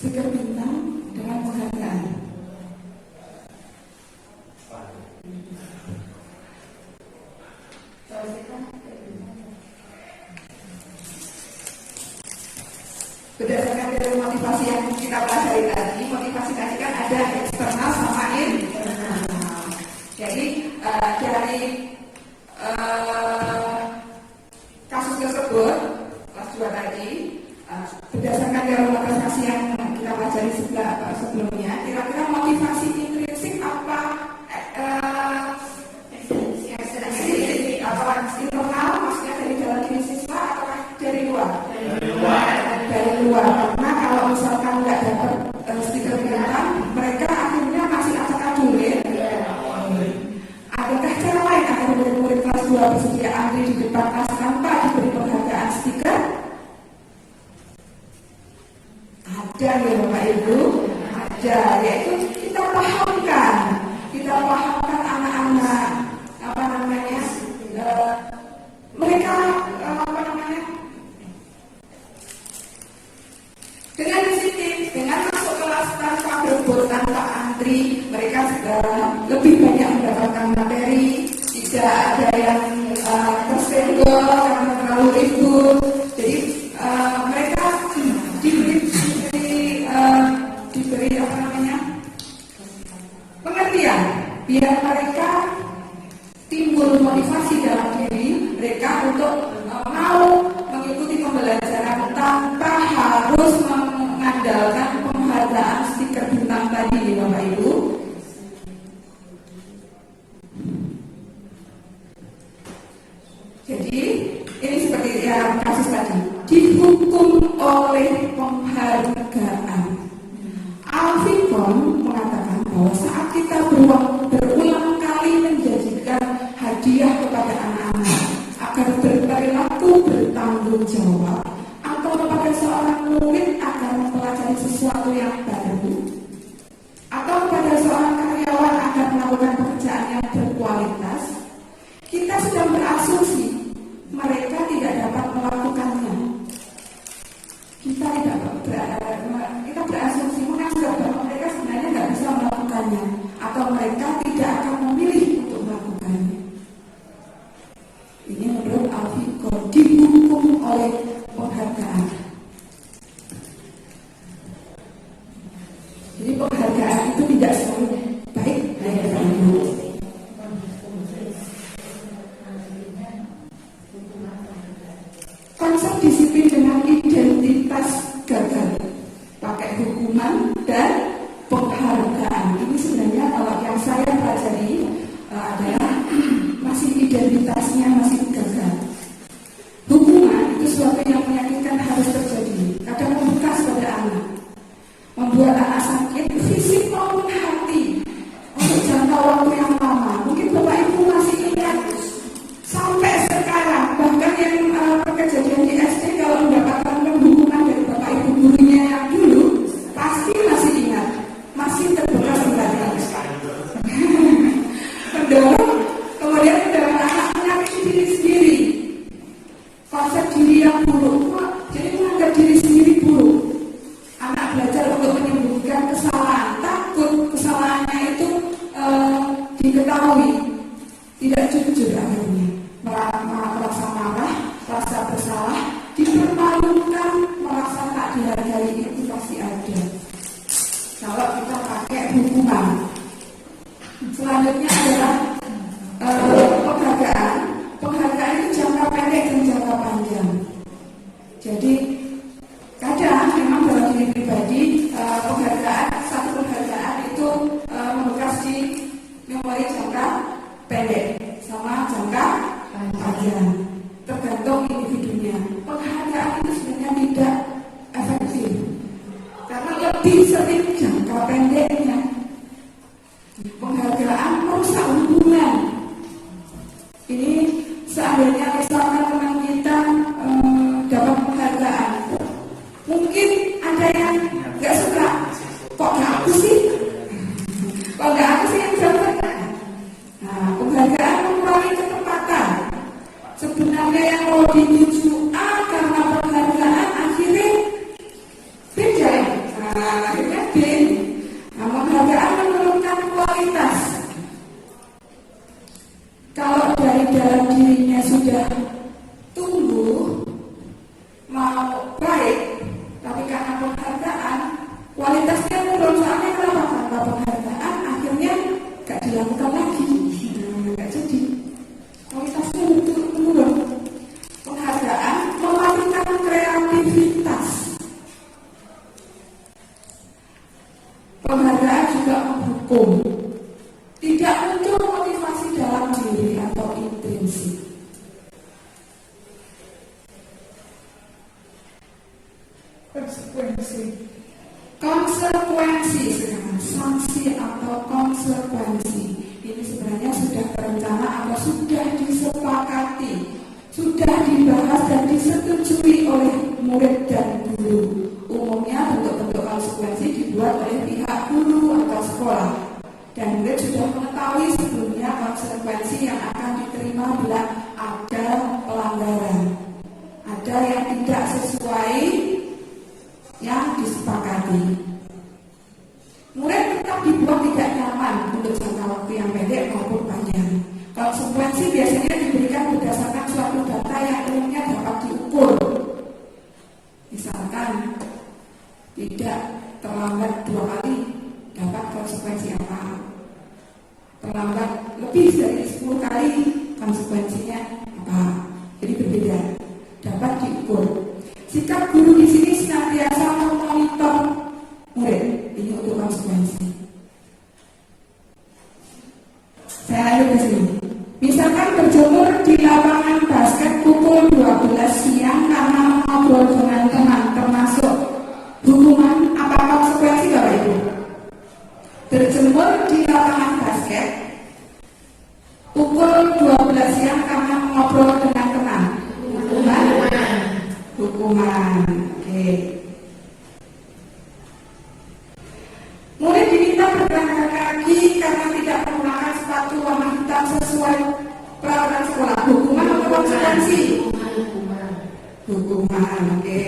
Stiker bintang dengan penghargaan. Berdasarkan dari motivasi yang kita pelajari tadi, motivasi tadi kan ada eksternal sama internal. Jadi dari kasus tersebut kelas 2 tadi, berdasarkan dari motivasi yang kita pelajari sebelumnya, kira-kira motivasi intrinsik apa internal, maksudnya dari dalam diri siswa atau dari luar? Dari luar. Karena kalau misalkan nggak dapat stiker bintang, mereka akhirnya masih acak-aculit. Adakah cara lain agar murid-murid kelas 2 bersedia antri di depan kelas tanpa diberi penghargaan stiker? Ada ya Bapak Ibu, ada, yaitu kita pahamkan anak-anak mereka dengan disiplin, dengan masuk kelas tanpa berebut, tanpa antri, mereka lebih banyak mendapatkan materi, tidak ada yang tersinggung senggol, karena terlalu ribut. Jadi mereka diberi apa namanya, pengertian, biar mereka timbul motivasi dalam diri mereka untuk mau mengikuti pembelajaran tanpa harus mengandalkan penghargaan stiker bintang tadi, Bapak Ibu. Jadi ini seperti yang kasus tadi, dihukum oleh penghargaan. Alfikon mengatakan bahwa saat kita berulang kali menjanjikan hadiah kepada anak-anak agar berperilaku bertanggung jawab, atau kepada seorang murid agar mempelajari sesuatu yang baru, atau kepada seorang karyawan agar melakukan pekerjaan yang berkualitas, kita sedang berasumsi mereka tidak dapat melakukannya. Kita berasumsi bahwa mereka sebenarnya tidak bisa melakukannya, atau mereka tidak akan memilih untuk melakukannya. Ini menurut Alfikon, dihukum oleh penghargaan. Jadi penghargaan itu tidak selalu baik. Konsep disiplin dengan identitas gagal, pakai hukuman dan penghargaan. Ini sebenarnya kalau yang saya pelajari adalah masih identitasnya masih gagal. Hukuman itu sesuatu yang menyakitkan harus terjadi, kadang membekas pada anak, membuat anak sakit fisik maupun hati untuk jangka waktu yang lama. Mungkin Bapak Ibu masih ingat sampai sekarang, bahkan yang kejadian di SD kalau mendapatkan hukuman dari Bapak Ibu gurunya yang dulu pasti masih ingat, masih terbekas di hati. Kemudian mendorong anak menyakiti diri sendiri, konsep diri yang buruk, jadi menganggap diri sendiri buruk. Anak belajar untuk menyembunyikan kesalahan, takut kesalahannya itu diketahui, tidak jujur akhirnya, merasa marah, merasa bersalah, dipermalukan, merasa tak dihargai, itu pasti ada kalau kita pakai hukuman. Selanjutnya adalah penghargaan. Penghargaan itu jangka pendek dan jangka panjang. Jadi kadang memang dalam diri pribadi satu penghargaan itu membekas di memori jangka pendek sama jangka panjang, tergantung individunya. Penghargaan itu sebenarnya tidak efektif karena lebih sering jangka pendeknya. Penghargaan merusak hubungan. Ini seandainya misalkan teman kita dapat penghargaan, mungkin ada yang nggak suka, kok nggak aku sih, yang dapat. Nah, penghargaan mengurangi ketepatan. Sebenarnya yang mau dituju A karena penghargaan akhirnya beda ya. Akhirnya B. Nah, penghargaan menurunkan kualitas. Kalau dari dalam dirinya sudah tumbuh mau baik, tapi karena penghargaan kualitasnya turun. Soalnya kenapa? Tanpa penghargaan akhirnya gak dilakukan lagi, gak jadi, kualitasnya turun. Penghargaan mematikan kreativitas. Penghargaan juga menghukum, tidak muncul motivasi dalam diri atau intrinsik. Konsekuensi sekarang, sanksi atau konsekuensi ini sebenarnya sudah berencana atau sudah disepakati, sudah dibahas dan disetujui oleh murid dan guru. Umumnya bentuk-bentuk konsekuensi dibuat oleh pihak guru atau sekolah, dan murid sudah mengetahui sebelumnya konsekuensi yang akan diterima bila ada pelanggaran, ada yang tidak sesuai yang disepakati. Murid tetap dibuat tidak nyaman untuk jangka waktu yang pendek maupun panjang. Konsekuensi biasanya diberikan berdasarkan suatu data mengukur. Sikap guru di sini senantiasa memonitor murid. Ini untuk konsekuensi. Saya lanjut ke sini. Misalkan berjemur di lapangan basket pukul 12 siang karena mengobrol dengan teman, termasuk hukuman, apa konsekuensi Bapak Ibu? Berjemur di lapangan basket pukul 12 siang karena mengobrol dengan teman, hukuman. Oke. Murid diminta berjalan kaki karena tidak menggunakan sepatu warna hitam sesuai peraturan sekolah. Hukuman atau konsekuensi? Hukuman. Oke.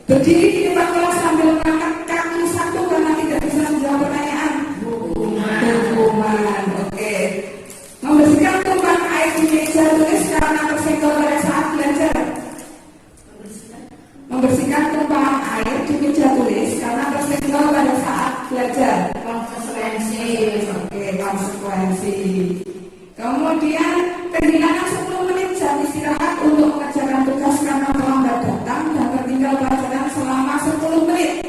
Berdiri di depan kelas sambil mengangkat kaki satu karena tidak bisa menjawab pertanyaan. Hukuman. Oke. Membersihkan tumpahan air di meja tulis karena tersenggol pada saat belajar. Membersihkan tumpahan air di meja tulis karena tersenggol pada saat belajar. Konsekuensi. Oke, konsekuensi. Kemudian kehilangan 10 menit jam istirahat untuk mengerjakan tugas karena terlambat datang dan tertinggal pelajaran selama 10 menit.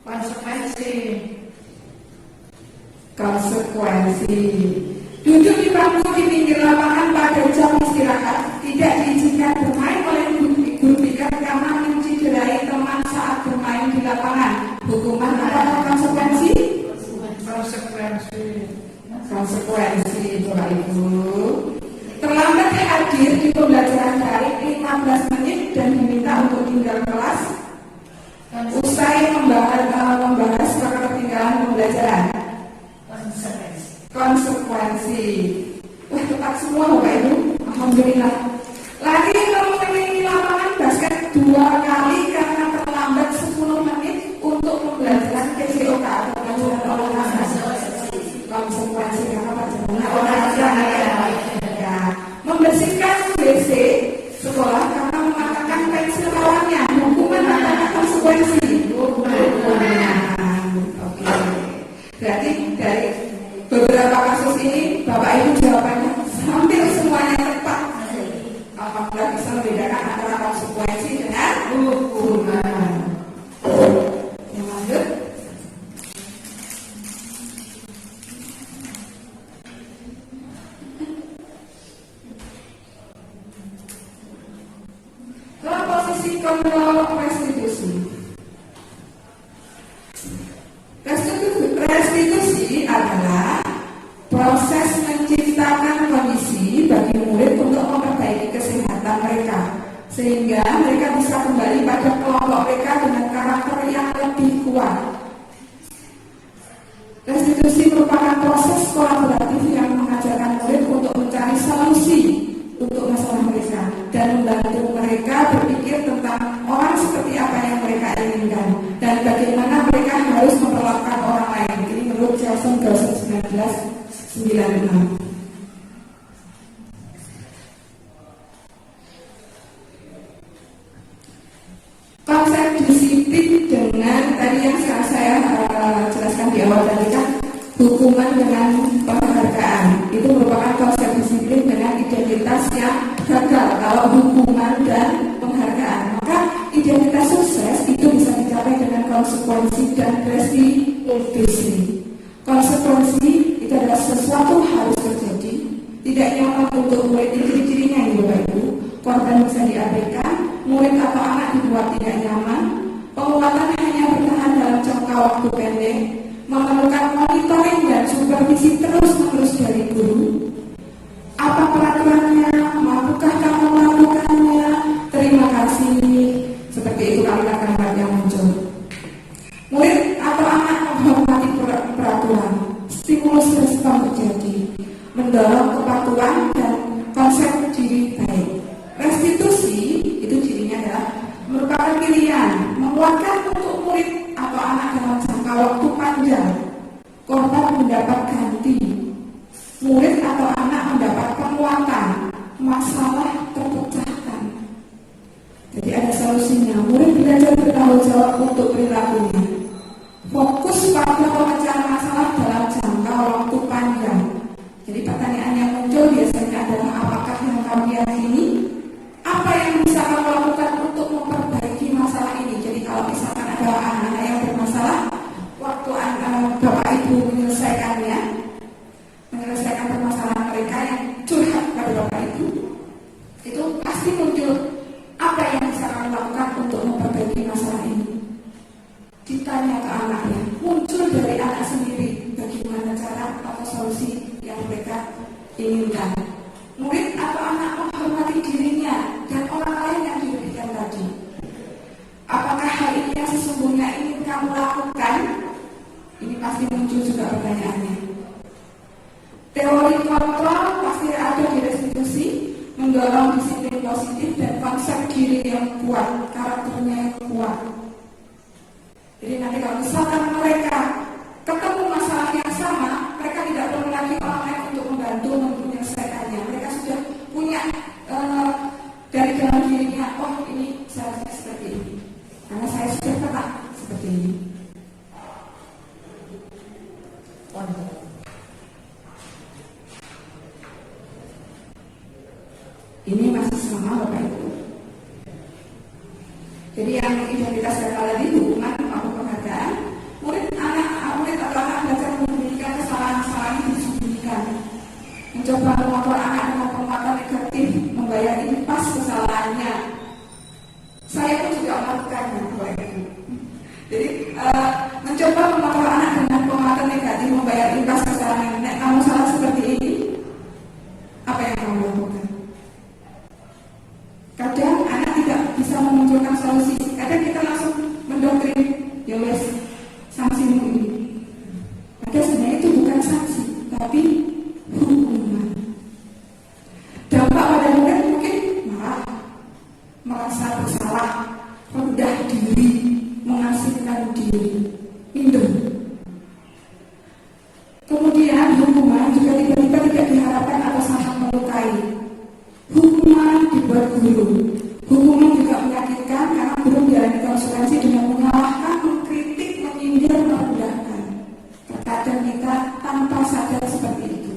Konsekuensi. Konsekuensi. Duduk di bangku di pinggir lapangan pada jam istirahat tidak diizinkan bermain oleh guru piket karena mencederai teman saat bermain di lapangan. Hukuman atau konsekuensi? Konsekuensi. Konsekuensi, Bapak Ibu. Terlambat hadir di pembelajaran daring 15 menit dan diminta untuk tinggal kelas usai membahas ketertinggalan pembelajaran. Konsekuensi. Wah, tepat semua Bapak Ibu. Alhamdulillah. Lagi mengelilingi lapangan basket 2 kali karena terlambat 10 menit untuk pembelajaran PJOK atau pelajaran olahraga. Konsekuensi karena pelajaran olahraga. Ya. Membersihkan WC sekolah karena mematahkan pensil kawannya. Hukuman atau konsekuensi? Hukuman. Oke. Berarti dari beberapa kasus ini Bapak Ibu jawabannya hampir semuanya tepat. Alhamdulillah bisa membedakan antara konsekuensi dengan hukuman. Yang lanjut. Ke posisi kontrol restitusi. Restitusi adalah proses menciptakan kondisi bagi murid untuk memperbaiki kesehatan mereka sehingga mereka bisa kembali pada kelompok mereka dengan karakter yang lebih kuat. Restitusi merupakan proses kolaboratif yang mengajarkan murid untuk mencari solusi untuk masalah mereka dan membantu mereka berpikir tentang orang seperti apa yang mereka inginkan dan bagaimana mereka harus memperlakukan orang lain. Ini menurut Jackson 1996. Konsep disiplin dengan tadi yang saya jelaskan di awal tadi kan hukuman dengan penghargaan itu merupakan konsep disiplin dengan identitas yang gagal. Kalau hukuman dan penghargaan, maka identitas sukses itu bisa dicapai dengan konsekuensi dan restitusi. Konsekuensi itu adalah sesuatu harus terjadi, tidak nyaman untuk murid. Ciri-cirinya ini Bapak Ibu, korban bisa diabaikan, murid atau anak dibuat tidak nyaman, penguatan hanya bertahan dalam jangka waktu pendek, memerlukan monitoring dan supervisi terus-menerus dari guru. Apa peraturannya? Mampukah kamu melakukannya? Terima kasih. Seperti itu kalimat-kalimat yang muncul. Murid atau anak menghormati peraturan, stimulus respon terjadi, mendorong kepatuhan dan konsep diri baik. Restitusi itu cirinya adalah merupakan pilihan menguatkan untuk murid atau anak dalam jangka waktu panjang. Korban mendapat ganti, murid atau anak mendapat penguatan, masalah terpecahkan. Jadi ada solusinya. Murid belajar bertanggung jawab untuk perilakunya. Fokus pada pemecahan masalah dalam jangka waktu panjang. Jadi pertanyaan yang muncul biasanya adalah apakah yang kami yakini murid atau anak menghormati dirinya dan orang lain yang dirugikan tadi? Apakah hal ini yang sesungguhnya ingin kamu lakukan? Ini pasti muncul juga pertanyaannya. Teori kontrol pasti ada di restitusi, mendorong disiplin positif dan konsep diri yang kuat, karakternya yang kuat. Jadi nanti kalau misalkan mereka ketemu masalah yang sama, mereka tidak perlu lagi orang lain untuk membantu menyelesaikannya. Mereka sudah punya dari dalam dirinya, oh ini seharusnya seperti ini, karena saya sudah pernah seperti ini. Ini masih sama Bapak Ibu. Jadi yang identitas data tadi hubungan maupun penghargaan, murid atau anak belajar menyembunyikan kesalahan-kesalahan yang disembunyikan, mencoba mengotor anak dengan penguatan negatif, membayar impas kesalahannya. Saya pun juga melakukannya Bapak Ibu. Jadi mencoba mengotor anak dengan penguatan negatif, membayar impas kesalahannya. Nek kamu salah seperti ini, apa yang kamu lakukan? Kadang anak tidak bisa memunculkan solusi. Kadang kita langsung mendoktrin, ya wes, sanksimu ini. Padahal sebenarnya itu bukan sanksi, tapi hukuman. Dampak pada murid mungkin marah, merasa bersalah, rendah diri, mengasingkan diri, minder. Kemudian hukuman juga tiba-tiba tidak diharapkan atau sangat melukai. Hukuman dibuat guru. Hukuman juga menyakitkan karena guru menjalani konsekuensi dengan menyalahkan, mengkritik, menyindir, merendahkan. Terkadang kita tanpa sadar seperti itu.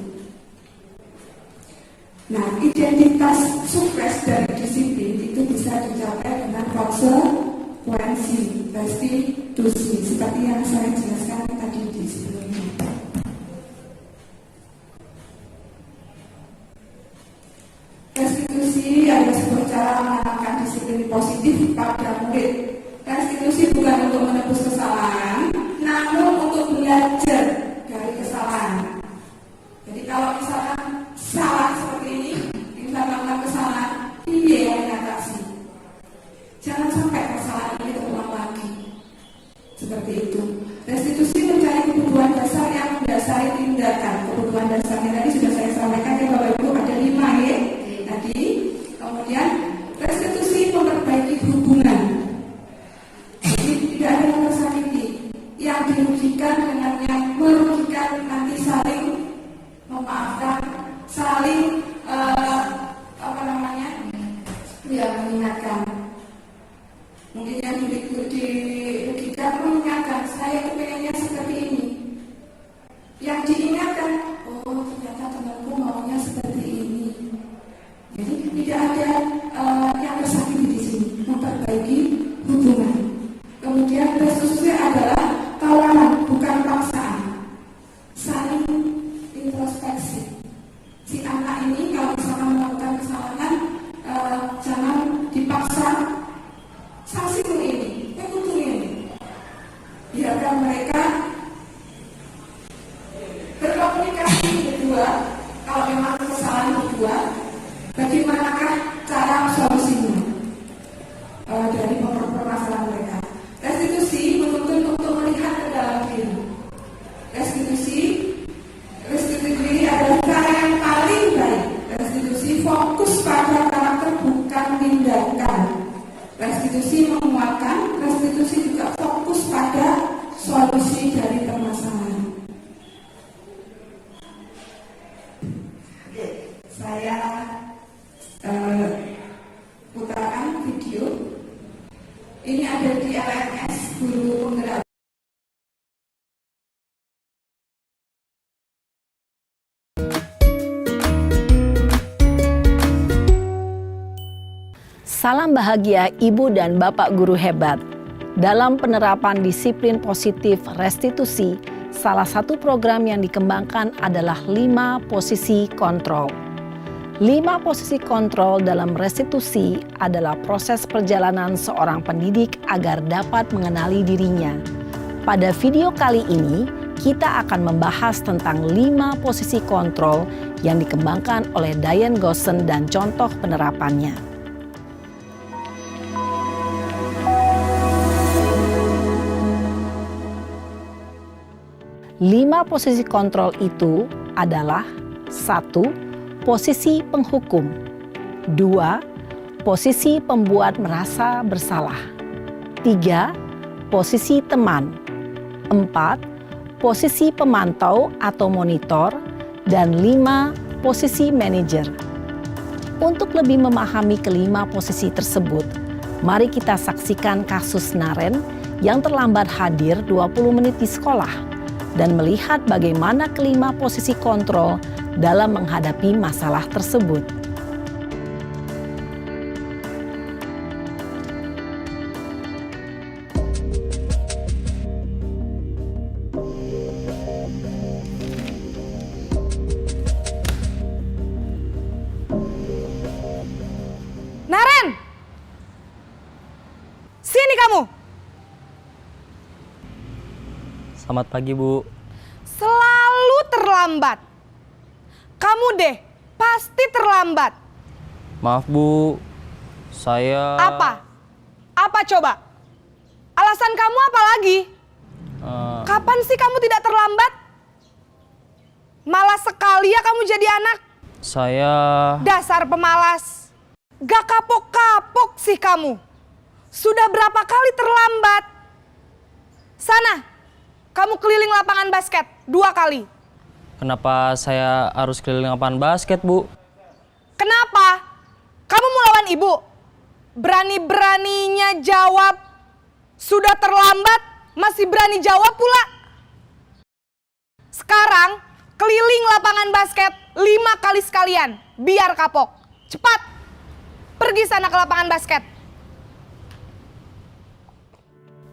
Nah, identitas sukses dari disiplin itu bisa dicapai dengan konsekuensi, restitusi, seperti yang saya jelaskan tadi di sebelumnya. Restitusi adalah sebuah cara menanamkan disiplin positif pada murid. Restitusi bukan untuk menebus kesalahan, namun untuk belajar dari kesalahan. Jadi kalau misalkan salah seperti ini, misalkan melakukan kesalahan, iya yang mengatasi. Jangan sampai kesalahan ini terulang lagi. Seperti itu. Restitusi mencari kebutuhan dasar yang mendasari tindakan. Kebutuhan dasarnya tadi sudah saya sampaikan ya Bapak Ibu, ada 5 ya. Tadi, kemudian restitusi memperbaiki hubungan. Jadi tidak ada yang tersakiti, yang dirugikan dengan yang merugikan, nanti saling memaafkan, saling ya mengingatkan. Mungkin yang dirugikan mengingatkan, saya itu pengennya seperti ini. Yang diingatkan, oh ternyata temanku maunya seperti ini. Jadi tidak ada yang tersakiti di sini, memperbaiki hubungan. Kemudian restitusi adalah tawaran, bukan paksaan. Saling introspeksi. Si anak ini kalau misalkan melakukan kesalahan, jangan dipaksa. Sanksimu ini, ikuti ini. Biarkan mereka berkomunikasi berdua. Kalau memang kesalahan berdua, bagaimanakah cara solusinya dari permasalahan mereka? Restitusi menuntut untuk melihat ke dalam diri. Restitusi adalah cara yang paling baik. Restitusi fokus pada karakter bukan tindakan. Restitusi menguatkan. Restitusi juga fokus pada solusi dari permasalahan. Saya putarkan video. Ini ada di LMS Guru Penggerak. Salam bahagia Ibu dan Bapak guru hebat. Dalam penerapan disiplin positif restitusi, salah satu program yang dikembangkan adalah 5 posisi kontrol. 5 posisi kontrol dalam restitusi adalah proses perjalanan seorang pendidik agar dapat mengenali dirinya. Pada video kali ini, kita akan membahas tentang 5 posisi kontrol yang dikembangkan oleh Diane Goossen dan contoh penerapannya. Lima posisi kontrol itu adalah 1. Posisi penghukum. 2. Posisi pembuat merasa bersalah. 3. Posisi teman. 4. Posisi pemantau atau monitor. Dan 5. Posisi manajer. Untuk lebih memahami kelima posisi tersebut, mari kita saksikan kasus Naren yang terlambat hadir 20 menit di sekolah dan melihat bagaimana kelima posisi kontrol dalam menghadapi masalah tersebut. Naren! Sini kamu! Selamat pagi, Bu. Selalu terlambat. Kamu deh, pasti terlambat. Maaf, Bu. Saya... Apa? Apa coba? Alasan kamu apa lagi? Kapan sih kamu tidak terlambat? Malas sekali ya kamu jadi anak. Saya... Dasar pemalas. Gak kapok-kapok sih kamu. Sudah berapa kali terlambat? Sana, kamu keliling lapangan basket 2 kali. Kenapa saya harus keliling lapangan basket, Bu? Kenapa? Kamu mau lawan ibu? Berani-beraninya jawab. Sudah terlambat, masih berani jawab pula. Sekarang, keliling lapangan basket 5 kali sekalian. Biar kapok. Cepat. Pergi sana ke lapangan basket.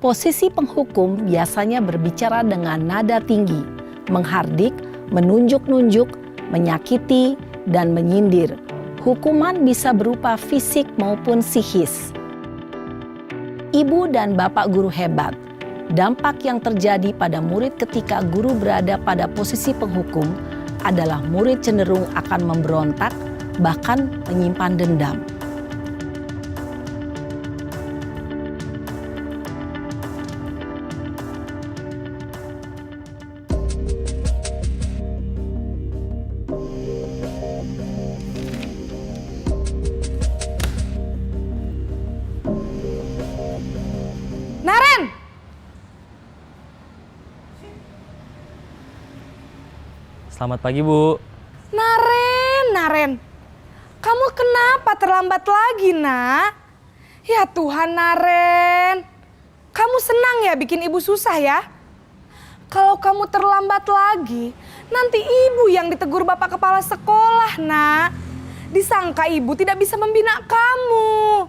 Posisi penghukum biasanya berbicara dengan nada tinggi, menghardik, menunjuk-nunjuk, menyakiti, dan menyindir. Hukuman bisa berupa fisik maupun psikis. Ibu dan bapak guru hebat. Dampak yang terjadi pada murid ketika guru berada pada posisi penghukum adalah murid cenderung akan memberontak, bahkan menyimpan dendam. Naren! Selamat pagi, Bu. Naren. Kamu kenapa terlambat lagi, nak? Ya Tuhan, Naren. Kamu senang ya bikin ibu susah ya? Kalau kamu terlambat lagi, nanti ibu yang ditegur bapak kepala sekolah, nak. Disangka ibu tidak bisa membina kamu.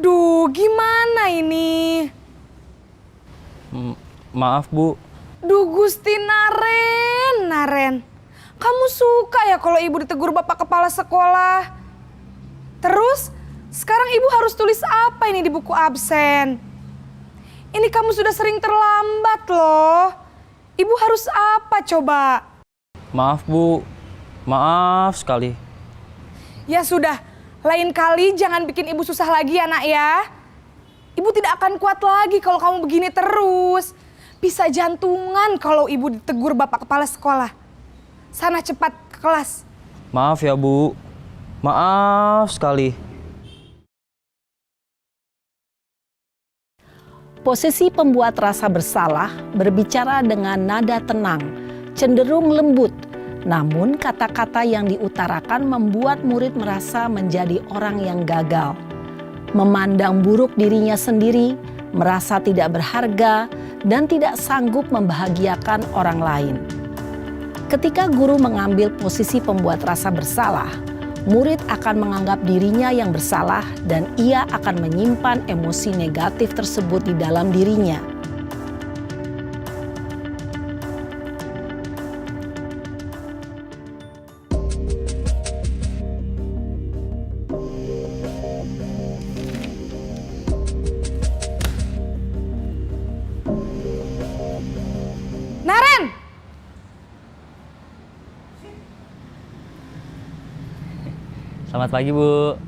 Duh, gimana ini? Maaf, Bu. Duh, Gusti Naren. Kamu suka ya kalau ibu ditegur bapak kepala sekolah? Terus, sekarang ibu harus tulis apa ini di buku absen? Ini kamu sudah sering terlambat loh. Ibu harus apa coba? Maaf, Bu. Maaf sekali. Ya sudah, lain kali jangan bikin ibu susah lagi ya, nak ya. Ibu tidak akan kuat lagi kalau kamu begini terus. Bisa jantungan kalau ibu ditegur bapak kepala sekolah. Sana cepat ke kelas. Maaf ya, Bu. Maaf sekali. Posisi pembuat rasa bersalah berbicara dengan nada tenang, cenderung lembut. Namun kata-kata yang diutarakan membuat murid merasa menjadi orang yang gagal. Memandang buruk dirinya sendiri, merasa tidak berharga, dan tidak sanggup membahagiakan orang lain. Ketika guru mengambil posisi pembuat rasa bersalah, murid akan menganggap dirinya yang bersalah dan ia akan menyimpan emosi negatif tersebut di dalam dirinya. Naren! Selamat pagi, Bu.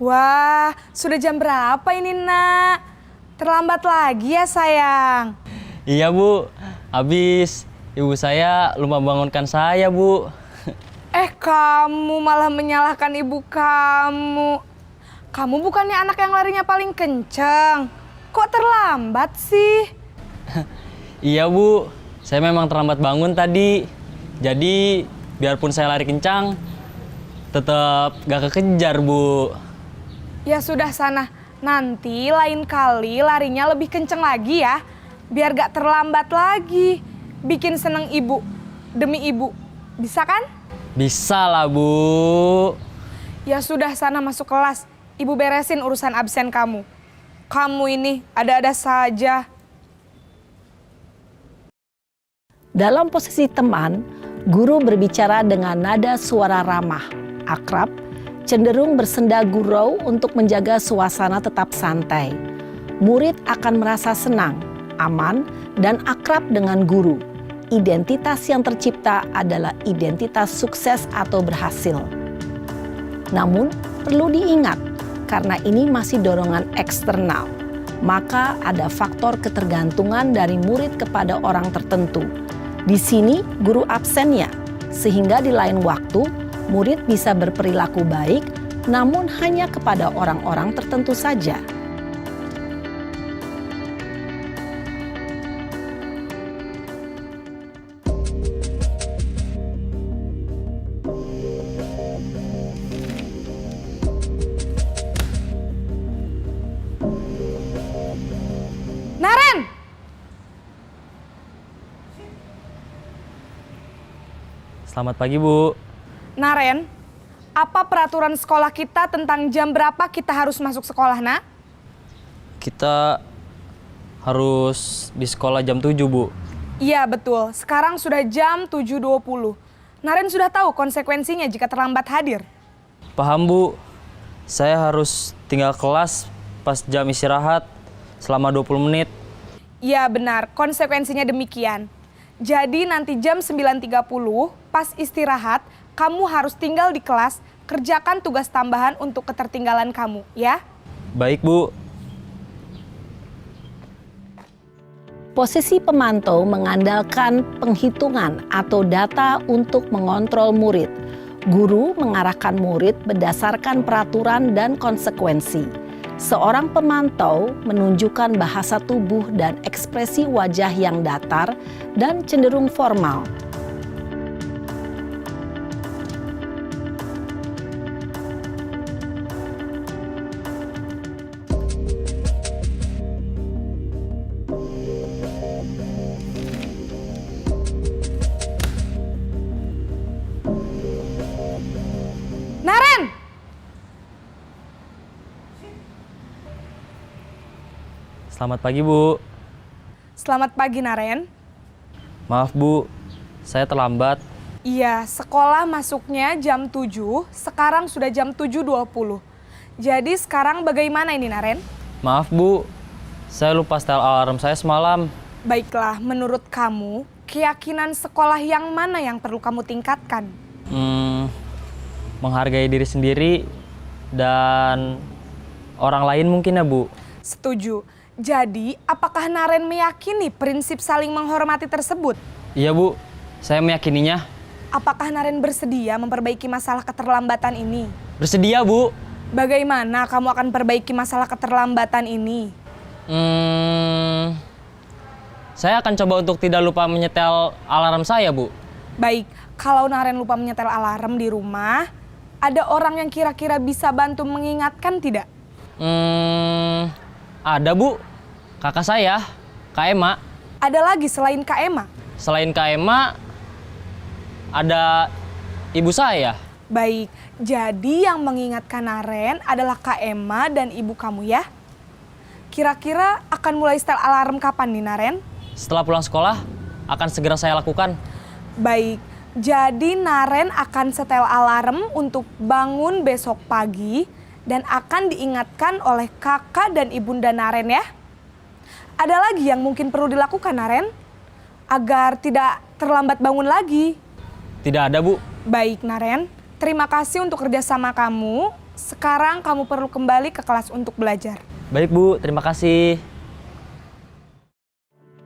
Wah, sudah jam berapa ini, Nak? Terlambat lagi ya, sayang? Iya, Bu. Habis ibu saya lupa bangunkan saya, Bu. Kamu malah menyalahkan ibu kamu. Kamu bukannya anak yang larinya paling kenceng. Kok terlambat sih? Iya, Bu. Saya memang terlambat bangun tadi. Jadi, biarpun saya lari kencang, tetap gak kekejar, Bu. Ya sudah sana, nanti lain kali larinya lebih kenceng lagi ya. Biar gak terlambat lagi. Bikin seneng ibu, demi ibu. Bisa kan? Bisa lah, Bu. Ya sudah sana masuk kelas. Ibu beresin urusan absen kamu. Kamu ini ada-ada saja. Dalam posisi teman, guru berbicara dengan nada suara ramah, akrab, cenderung bersenda gurau untuk menjaga suasana tetap santai. Murid akan merasa senang, aman, dan akrab dengan guru. Identitas yang tercipta adalah identitas sukses atau berhasil. Namun, perlu diingat, karena ini masih dorongan eksternal, maka ada faktor ketergantungan dari murid kepada orang tertentu. Di sini, guru absennya, sehingga di lain waktu, murid bisa berperilaku baik, namun hanya kepada orang-orang tertentu saja. Naren! Selamat pagi, Bu. Naren, apa peraturan sekolah kita tentang jam berapa kita harus masuk sekolah, Nak? Kita harus di sekolah jam 7, Bu. Iya, betul. Sekarang sudah jam 7.20. Naren sudah tahu konsekuensinya jika terlambat hadir. Paham, Bu. Saya harus tinggal kelas pas jam istirahat selama 20 menit. Iya, benar. Konsekuensinya demikian. Jadi nanti jam 9.30 pas istirahat, kamu harus tinggal di kelas, kerjakan tugas tambahan untuk ketertinggalan kamu, ya? Baik, Bu. Posisi pemantau mengandalkan penghitungan atau data untuk mengontrol murid. Guru mengarahkan murid berdasarkan peraturan dan konsekuensi. Seorang pemantau menunjukkan bahasa tubuh dan ekspresi wajah yang datar dan cenderung formal. Naren! Selamat pagi, Bu. Selamat pagi, Naren. Maaf, Bu. Saya terlambat. Iya, sekolah masuknya jam 7, sekarang sudah jam 7.20. Jadi sekarang bagaimana ini, Naren? Maaf, Bu. Saya lupa setel alarm saya semalam. Baiklah, menurut kamu, keyakinan sekolah yang mana yang perlu kamu tingkatkan? Menghargai diri sendiri dan orang lain mungkin ya, Bu. Setuju. Jadi, apakah Naren meyakini prinsip saling menghormati tersebut? Iya, Bu. Saya meyakininya. Apakah Naren bersedia memperbaiki masalah keterlambatan ini? Bersedia, Bu. Bagaimana kamu akan perbaiki masalah keterlambatan ini? Saya akan coba untuk tidak lupa menyetel alarm saya, Bu. Baik, kalau Naren lupa menyetel alarm di rumah, ada orang yang kira-kira bisa bantu mengingatkan tidak? Ada, Bu. Kakak saya, Kak Ema. Ada lagi selain Kak Ema? Selain Kak Ema, ada ibu saya. Baik, jadi yang mengingatkan Naren adalah Kak Ema dan ibu kamu ya? Kira-kira akan mulai setel alarm kapan nih, Naren? Setelah pulang sekolah, akan segera saya lakukan. Baik, jadi Naren akan setel alarm untuk bangun besok pagi dan akan diingatkan oleh kakak dan ibunda Naren ya. Ada lagi yang mungkin perlu dilakukan, Naren? Agar tidak terlambat bangun lagi. Tidak ada, Bu. Baik, Naren. terima kasih untuk kerjasama kamu. Sekarang kamu perlu kembali ke kelas untuk belajar. Baik Bu, terima kasih.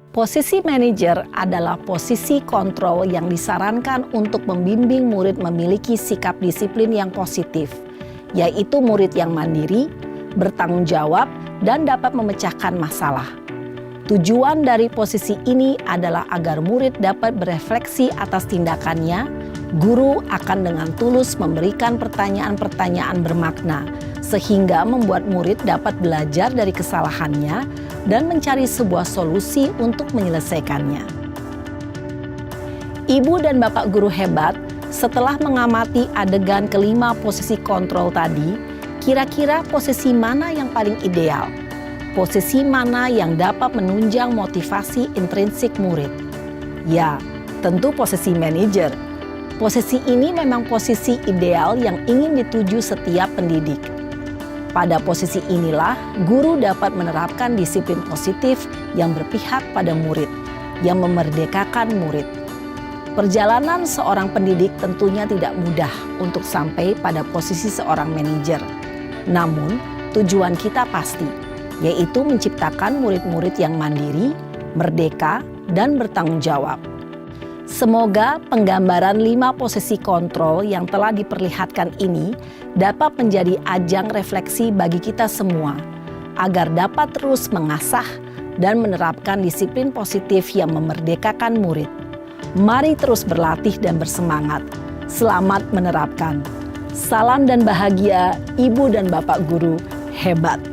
Posisi manajer adalah posisi kontrol yang disarankan untuk membimbing murid memiliki sikap disiplin yang positif, yaitu murid yang mandiri, bertanggung jawab, dan dapat memecahkan masalah. Tujuan dari posisi ini adalah agar murid dapat berefleksi atas tindakannya. Guru akan dengan tulus memberikan pertanyaan-pertanyaan bermakna, sehingga membuat murid dapat belajar dari kesalahannya dan mencari sebuah solusi untuk menyelesaikannya. Ibu dan Bapak guru hebat, setelah mengamati adegan kelima posisi kontrol tadi, kira-kira posisi mana yang paling ideal? Posisi mana yang dapat menunjang motivasi intrinsik murid? Ya, tentu posisi manajer. Posisi ini memang posisi ideal yang ingin dituju setiap pendidik. Pada posisi inilah, guru dapat menerapkan disiplin positif yang berpihak pada murid, yang memerdekakan murid. Perjalanan seorang pendidik tentunya tidak mudah untuk sampai pada posisi seorang manajer. Namun, tujuan kita pasti, yaitu menciptakan murid-murid yang mandiri, merdeka, dan bertanggung jawab. Semoga penggambaran 5 posisi kontrol yang telah diperlihatkan ini dapat menjadi ajang refleksi bagi kita semua, agar dapat terus mengasah dan menerapkan disiplin positif yang memerdekakan murid. Mari terus berlatih dan bersemangat. Selamat menerapkan. Salam dan bahagia, Ibu dan Bapak guru hebat.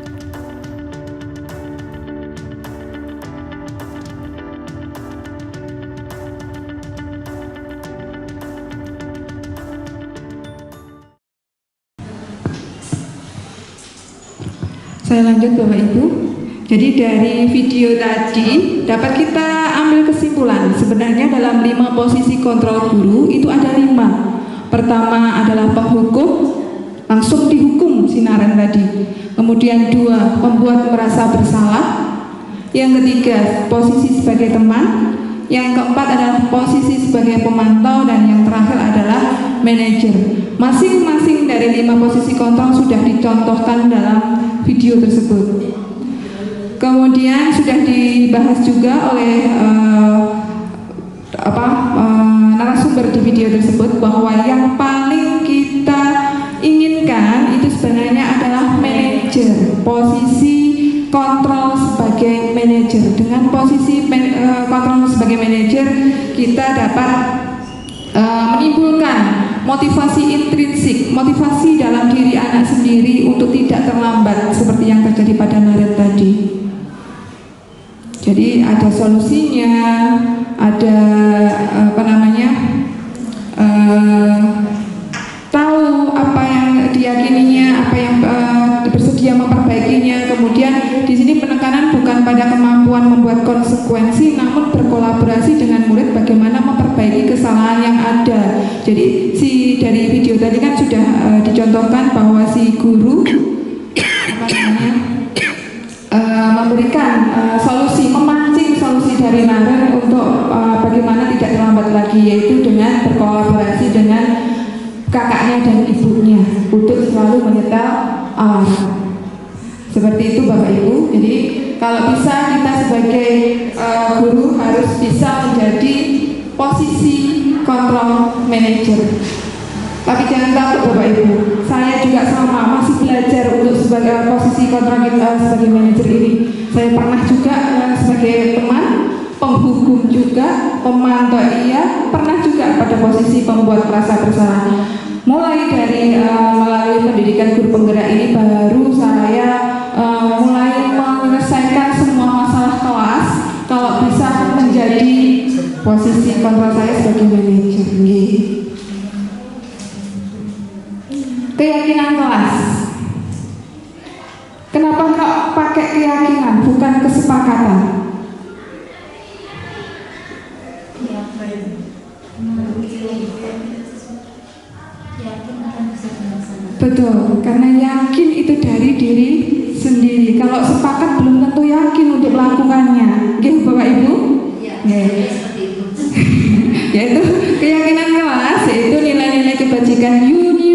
Saya lanjut Bapak Ibu. Jadi dari video tadi dapat kita ambil kesimpulan sebenarnya dalam 5 posisi kontrol guru itu ada 5. Pertama adalah penghukum, langsung dihukum si Naren tadi. Kemudian 2, membuat merasa bersalah. Yang ketiga, posisi sebagai teman. Yang keempat adalah posisi sebagai pemantau, dan yang terakhir adalah manajer. Masing-masing dari 5 posisi kontrol sudah dicontohkan dalam video tersebut. Kemudian sudah dibahas juga oleh narasumber di video tersebut bahwa yang paling kita inginkan itu sebenarnya adalah manajer, posisi kontrol sebagai manajer. Dengan posisi kontrol sebagai manajer, kita dapat menimbulkan motivasi intrinsik, motivasi dalam diri anak sendiri untuk tidak terlambat seperti yang terjadi pada Naren tadi. Jadi ada solusinya, ada tahu apa yang diyakininya, apa yang bersedia memperbaikinya. Kemudian di sini penekanan bukan pada kemampuan membuat konsekuensi, namun berkolaborasi dengan murid bagaimana memperbaiki kesalahan yang ada. Jadi dari video tadi kan sudah dicontohkan bahwa si guru memberikan solusi, memancing solusi dari Naren untuk bagaimana tidak terlambat lagi, yaitu dengan berkolaborasi dengan kakaknya dan ibunya untuk selalu menyetel alasan. Seperti itu Bapak Ibu. Jadi kalau bisa kita sebagai guru harus bisa menjadi posisi kontrol manager. Tapi jangan takut Bapak Ibu, saya juga sama, masih belajar untuk sebagai posisi kontrol sebagai manajer ini. Saya pernah juga sebagai teman, penghukum juga, pemantau iya, pernah juga pada posisi pembuat merasa bersalah. Mulai dari melalui pendidikan guru penggerak ini baru saya mulai menyelesaikan semua masalah kelas. Kalau bisa menjadi posisi kontrol saya sebagai manajer. Keyakinan kelas. Kenapa kok pakai keyakinan bukan kesepakatan? Betul, karena yakin itu dari diri sendiri. Kalau sepakat belum tentu yakin untuk melakukannya. Gitu Bapak Ibu? Yaitu keyakinan kelas, yaitu nilai-nilai kebajikan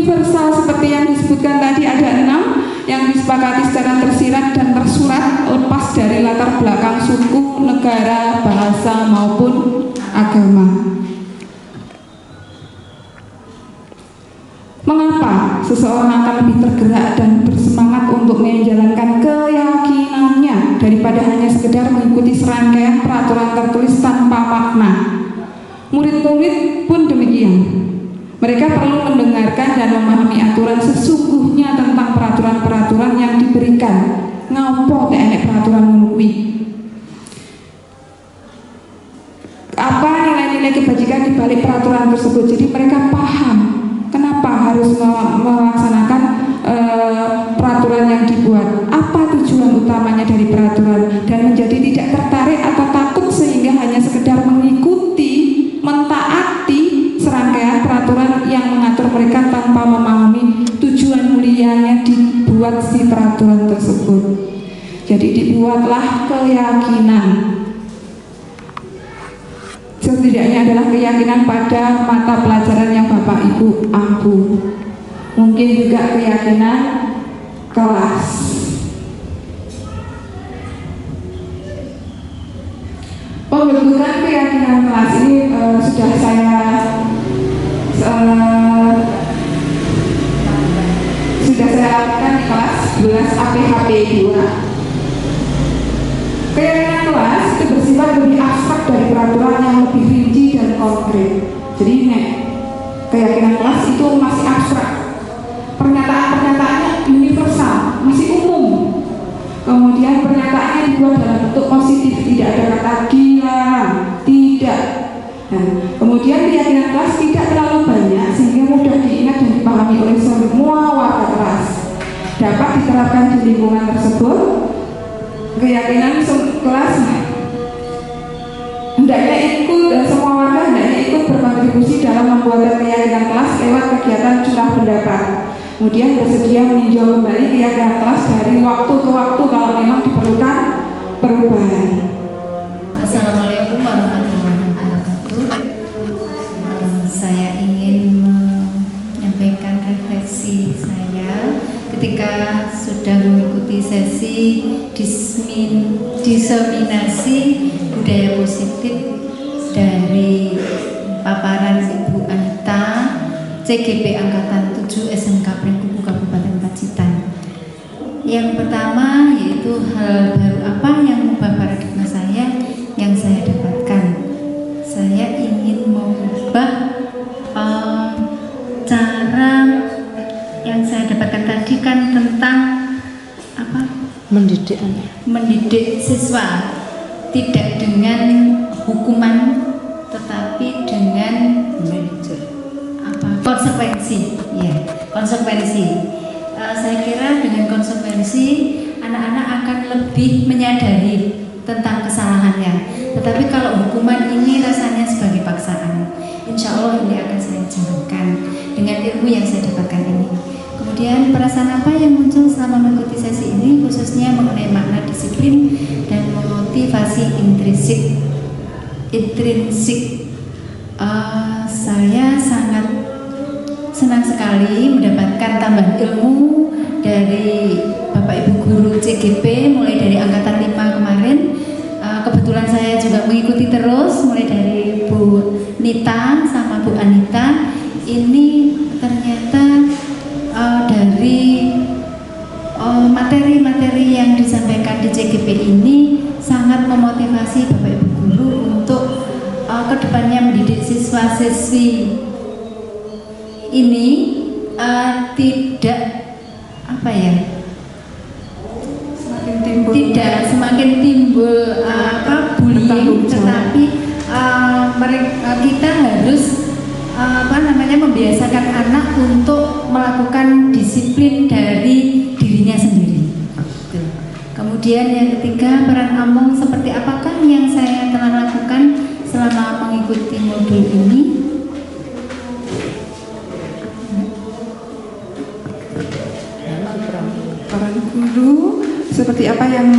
universal seperti yang disebutkan tadi ada 6 yang disepakati secara tersirat dan tersurat lepas dari latar belakang suku, negara, bahasa maupun agama. Mengapa seseorang akan lebih tergerak dan bersemangat untuk menjalankan keyakinannya daripada hanya sekedar mengikuti serangkaian peraturan tertulis tanpa makna? Murid-murid pun demikian. Mereka perlu mendengarkan dan memahami aturan sesungguhnya tentang peraturan-peraturan yang diberikan. Ngapa enek peraturan menukui? Apa nilai-nilai kebajikan di balik peraturan tersebut? Jadi mereka paham kenapa harus melaksanakan peraturan yang dibuat. Apa tujuan utamanya dari peraturan, dan menjadi tidak tertarik atau takut sehingga hanya sekedar mengikuti, mentaati serangkaian peraturan yang mengatur mereka tanpa memahami tujuan mulianya dibuat si peraturan tersebut. Jadi dibuatlah keyakinan. Setidaknya adalah keyakinan pada mata pelajaran yang Bapak Ibu ampu. Mungkin juga keyakinan kelas. Pembentukan keyakinan kelas ini sudah saya lakukan di kelas 12 APHP 2. Keyakinan kelas itu bersifat lebih abstrak dari peraturan yang lebih rinci dan konkret. Jadi keyakinan kelas itu masih abstrak. Pernyataan-pernyataannya universal, masih umum. Kemudian pernyataannya dibuat dalam bentuk positif, tidak ada kata gila, tidak. Nah, kemudian keyakinan kelas tidak terlalu banyak sehingga mudah diingat dan dipahami oleh semua warga kelas. Dapat diterapkan di lingkungan tersebut. Keyakinan kelas hendaknya ikut, dan semua warga hendaknya ikut berkontribusi dalam membuat keyakinan kelas lewat kegiatan curah pendapat. Kemudian bersedia meninjau kembali keyakinan kelas dari waktu ke waktu kalau memang diperlukan perubahan. Assalamualaikum warahmatullahi wabarakatuh. Saya ingin menyampaikan refleksi saya ketika sudah mengikuti sesi diseminasi budaya positif dari paparan Ibu Anita, CGP Angkatan 7 SMK Pringkuku Kabupaten Pacitan. Yang pertama yaitu hal baru apa yang mengubah paradigma saya yang saya dapatkan. Saya ingin mengubah cara yang saya dapatkan tadi kan tentang apa? Mendidik siswa tidak dengan hukuman tetapi dengan konsekuensi. Ya, konsekuensi. Saya kira dengan konsekuensi anak-anak akan lebih menyadari tentang kesalahannya. Tetapi kalau hukuman ini rasanya sebagai paksaan, insya Allah ini akan saya jauhkan dengan ilmu yang saya dapatkan ini. Kemudian perasaan apa yang muncul selama mengikuti sesi ini, khususnya mengenai makna disiplin dan motivasi intrinsik. Saya sangat senang sekali mendapatkan tambahan ilmu dari Bapak Ibu Guru CGP mulai dari angkatan 5 kemarin. Kebetulan saya juga mengikuti terus mulai dari Bu Nita sama Bu Anita. Ini ternyata dari materi-materi yang disampaikan di CGP ini sangat memotivasi Bapak Ibu Guru untuk kedepannya mendidik siswa-siswi ini tidak apa ya, semakin timbul bullying, tetapi kita harus membiasakan anak untuk melakukan disiplin dari dirinya sendiri. Kemudian yang ketiga, peran Among seperti apakah yang saya telah lakukan selama mengikuti modul ini? Para guru seperti apa yang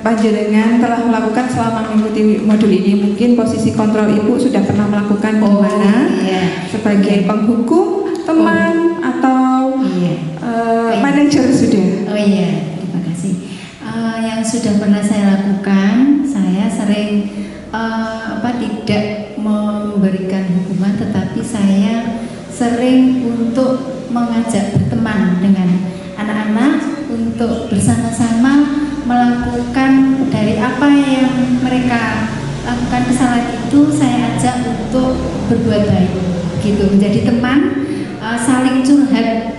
panjenengan telah melakukan selama mengikuti modul ini? Mungkin posisi kontrol Ibu sudah pernah melakukan di mana? Iya. Sebagai penghukum, teman, atau sudah pernah saya lakukan, saya sering tidak memberikan hukuman, tetapi saya sering untuk mengajak berteman dengan anak-anak untuk bersama-sama melakukan dari apa yang mereka lakukan kesalahan itu, saya ajak untuk berbuat baik, gitu, menjadi teman, saling curhat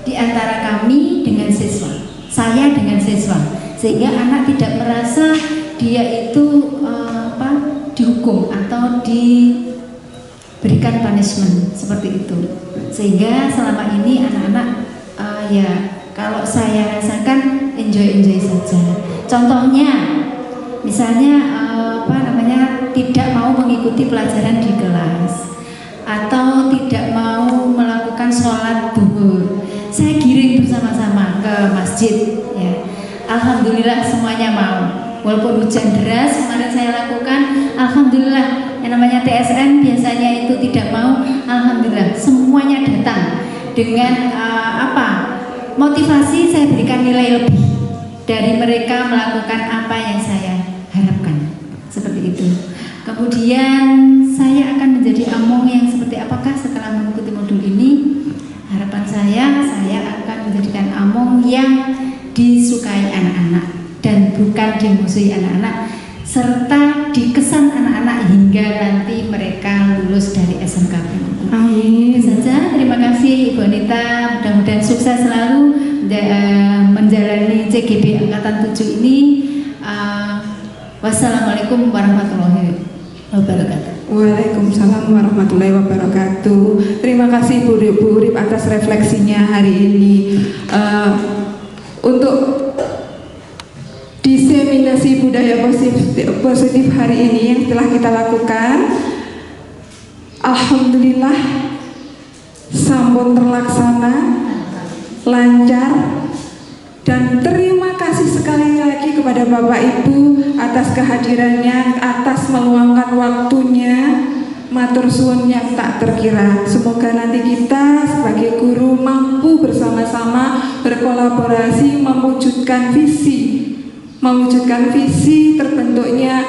di antara kami dengan siswa, saya dengan siswa, sehingga anak tidak merasa dia itu dihukum atau diberikan punishment seperti itu. Sehingga selama ini anak-anak ya kalau saya rasakan enjoy saja. Contohnya misalnya tidak mau mengikuti pelajaran di kelas atau tidak mau melakukan sholat duhur, saya giring bersama-sama ke masjid ya. Alhamdulillah semuanya mau, walaupun hujan deras kemarin saya lakukan, alhamdulillah. Yang namanya TSN biasanya itu tidak mau, alhamdulillah semuanya datang dengan motivasi saya berikan nilai lebih dari mereka melakukan apa yang saya harapkan, seperti itu. Kemudian saya akan menjadi among yang seperti apakah setelah mengikuti modul ini? Harapan saya akan menjadikan among yang disukai anak-anak dan bukan dimusuhi anak-anak, serta dikesan anak-anak hingga nanti mereka lulus dari SMK PMU. Amin. Itu saja, terima kasih Ibu Anita, mudah-mudahan sukses selalu menjalani CGB Angkatan 7 ini. Wassalamualaikum warahmatullahi wabarakatuh. Waalaikumsalam warahmatullahi wabarakatuh. Terima kasih Bu Urip atas refleksinya hari ini. Untuk diseminasi budaya positif hari ini yang telah kita lakukan, alhamdulillah sampun terlaksana lancar, dan terima kasih sekali lagi kepada Bapak Ibu atas kehadirannya, atas meluangkan waktunya, matur suwun yang tak terkira. Semoga nanti kita sebagai guru mampu bersama-sama berkolaborasi mewujudkan visi terbentuknya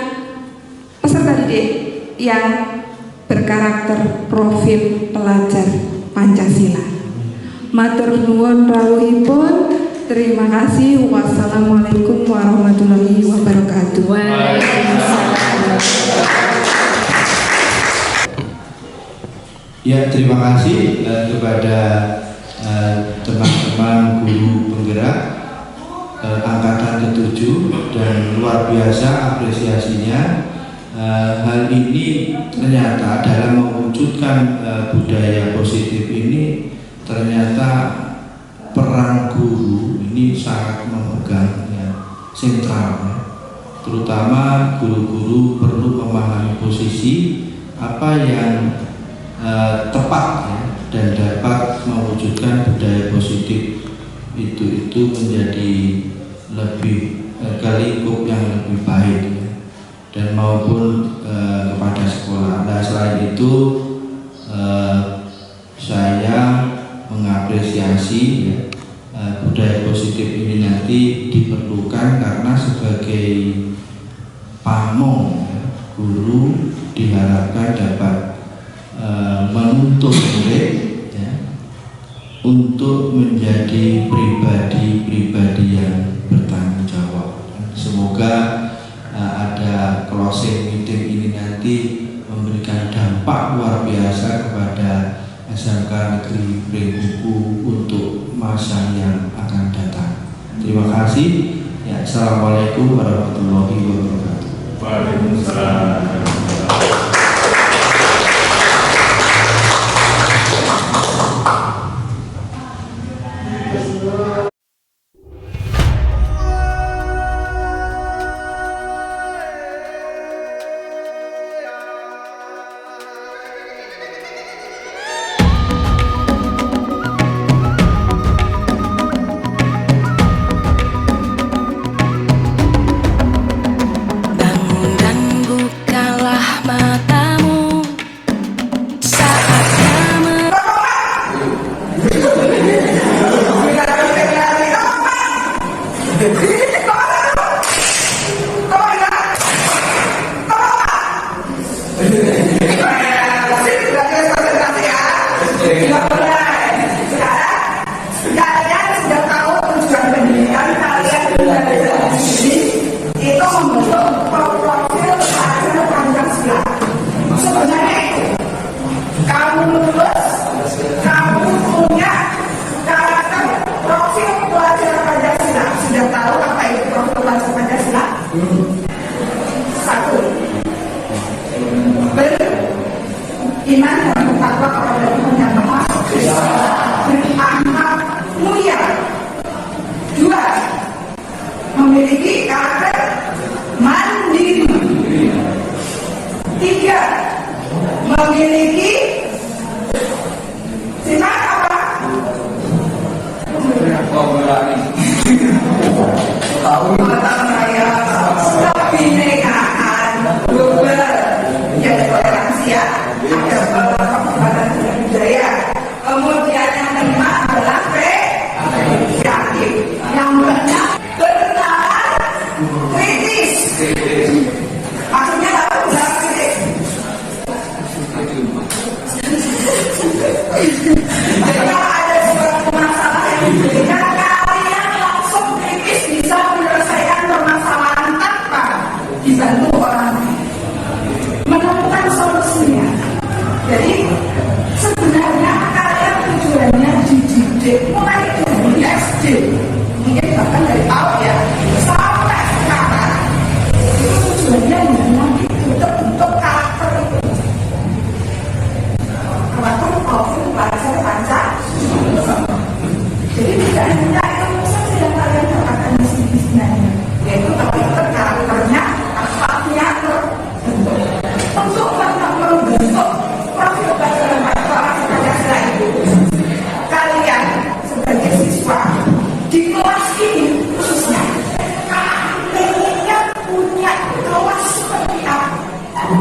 peserta didik yang berkarakter profil pelajar Pancasila. Matur nuwun rawuhipun. Terima kasih. Wassalamualaikum warahmatullahi wabarakatuh. Ya, terima kasih kepada teman-teman guru penggerak angkatan ke-7, dan luar biasa apresiasinya. Hal ini ternyata dalam mewujudkan budaya positif ini, ternyata peran guru ini sangat memegang sentral, terutama guru-guru perlu memahami posisi apa yang tepat dan dapat mewujudkan budaya positif itu menjadi lebih lingkup yang lebih baik dan maupun kepada sekolah. Nah, selain itu saya mengapresiasi budaya positif ini nanti diperlukan karena sebagai pamong guru diharapkan dapat menuntut murid untuk menjadi pribadi-pribadi yang bertanggung jawab. Semoga ada closing meeting ini nanti memberikan dampak luar biasa kepada SMK Negeri Pringhuku untuk masa yang akan datang. Terima kasih. Ya, assalamualaikum warahmatullahi wabarakatuh. Waalaikumsalam. Satu, beriman dan bertakwa kepada Tuhan Yang Maha Esa, berahlak mulia. Dua, memiliki karakter mandiri. Tiga, memiliki sifat apa? Mata saya kebinekaan, global, yang toleransi ya, ada kepada budaya. Kemudian yang kelima adalah kreatif, yang banyak bernalar kritis. Maksudnya apa? Bernalar kritis. Jika ada suatu masalah yang diberikan, kalian langsung kritis bisa menyelesaikan permasalahan tanpa dibantu orang lain, menemukan solusinya. Jadi sebenarnya kalian tujuannya dididik mulai dari SD, mungkin bahkan dari awal ya sampai sekarang, itu tujuannya memang untuk bentuk karakter itu. Termasuk profil belajar Pancasila. Jadi tidak hanya ilmu saja yang kalian dapatkan di sini sebenarnya, yaitu karakternya, akhlaknya terbentuk. Untuk membentuk profil belajar Pancasila itu, kalian sebagai siswa di kelas ini khususnya, kalian punya kelas seperti apa?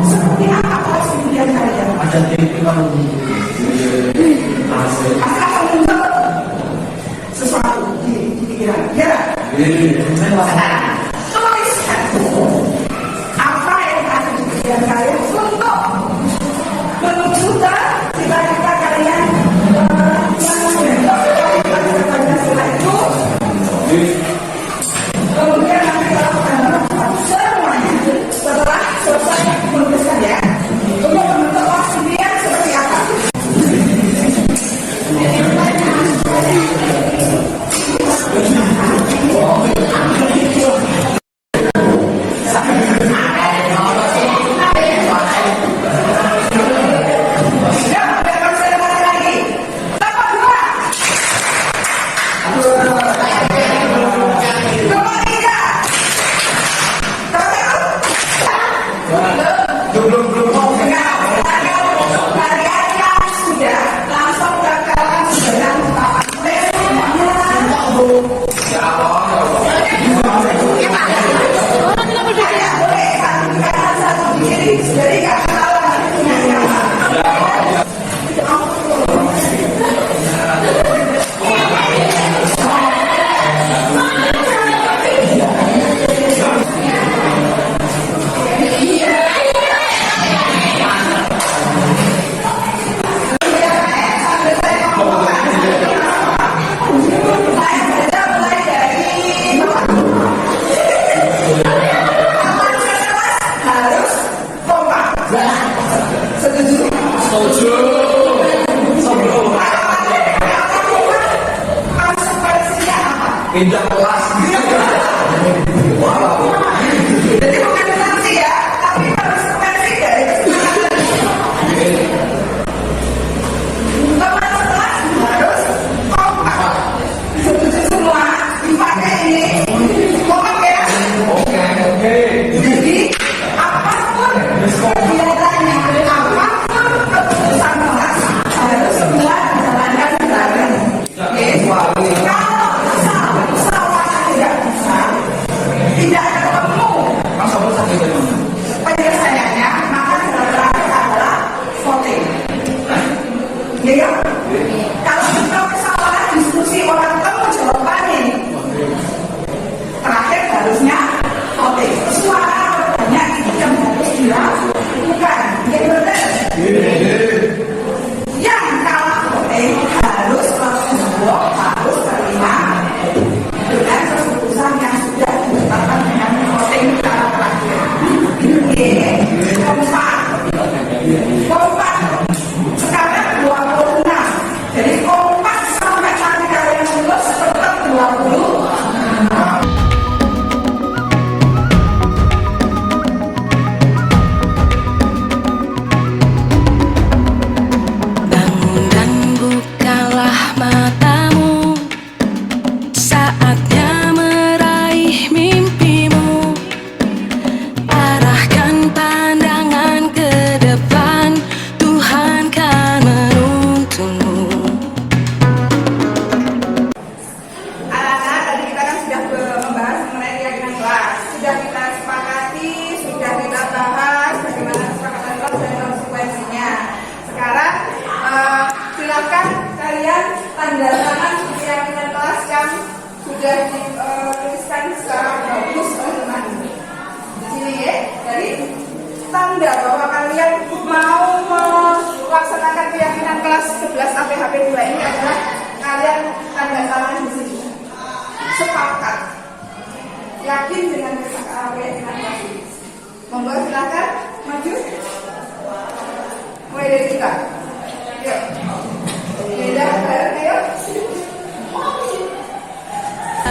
Seperti apa kelas kemudian kalian? Ada asal untuk sesuatu di pikiran, ya. Tuliskan apa yang ada di pikiran kalian untuk menuju ke cita-cita kalian yang membentuk Pancasila itu. Kemudian nanti lakukan semuanya setelah selesai menuliskan ya, untuk membentuk kelas kemudian seperti apa? Pindah kelas. Jadi bukan sanksi ya, tapi konsekuensi dari kesalahan. Teman kelas harus kompak. Setuju semua dipakai ini. Kompak ya? Oke. Jadi apapun kegiatannya, apapun keputusan kelas harus semua dijalankan dengan oke. Tidak ketemu penyelesaiannya, maka yang terakhir adalah voting. Ya, kalau kita kesalahan diskusi orang tahu jawabannya, terakhir harusnya voting. Suara banyak itu yang harus dilakukan. Ya benar. Yang kalah voting harus langsung harus sudah dituliskan secara bagus oleh teman di sini ya. Jadi tanda bahwa kalian mau melaksanakan keyakinan kelas 11 APHP 2 ini adalah kalian tanda tangan di sini. Sepakat, yakin dengan keyakinan kelas ini. Monggo silakan maju. Mulai dari kita. Yuk. Beda bareng ayo.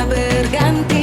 Berganti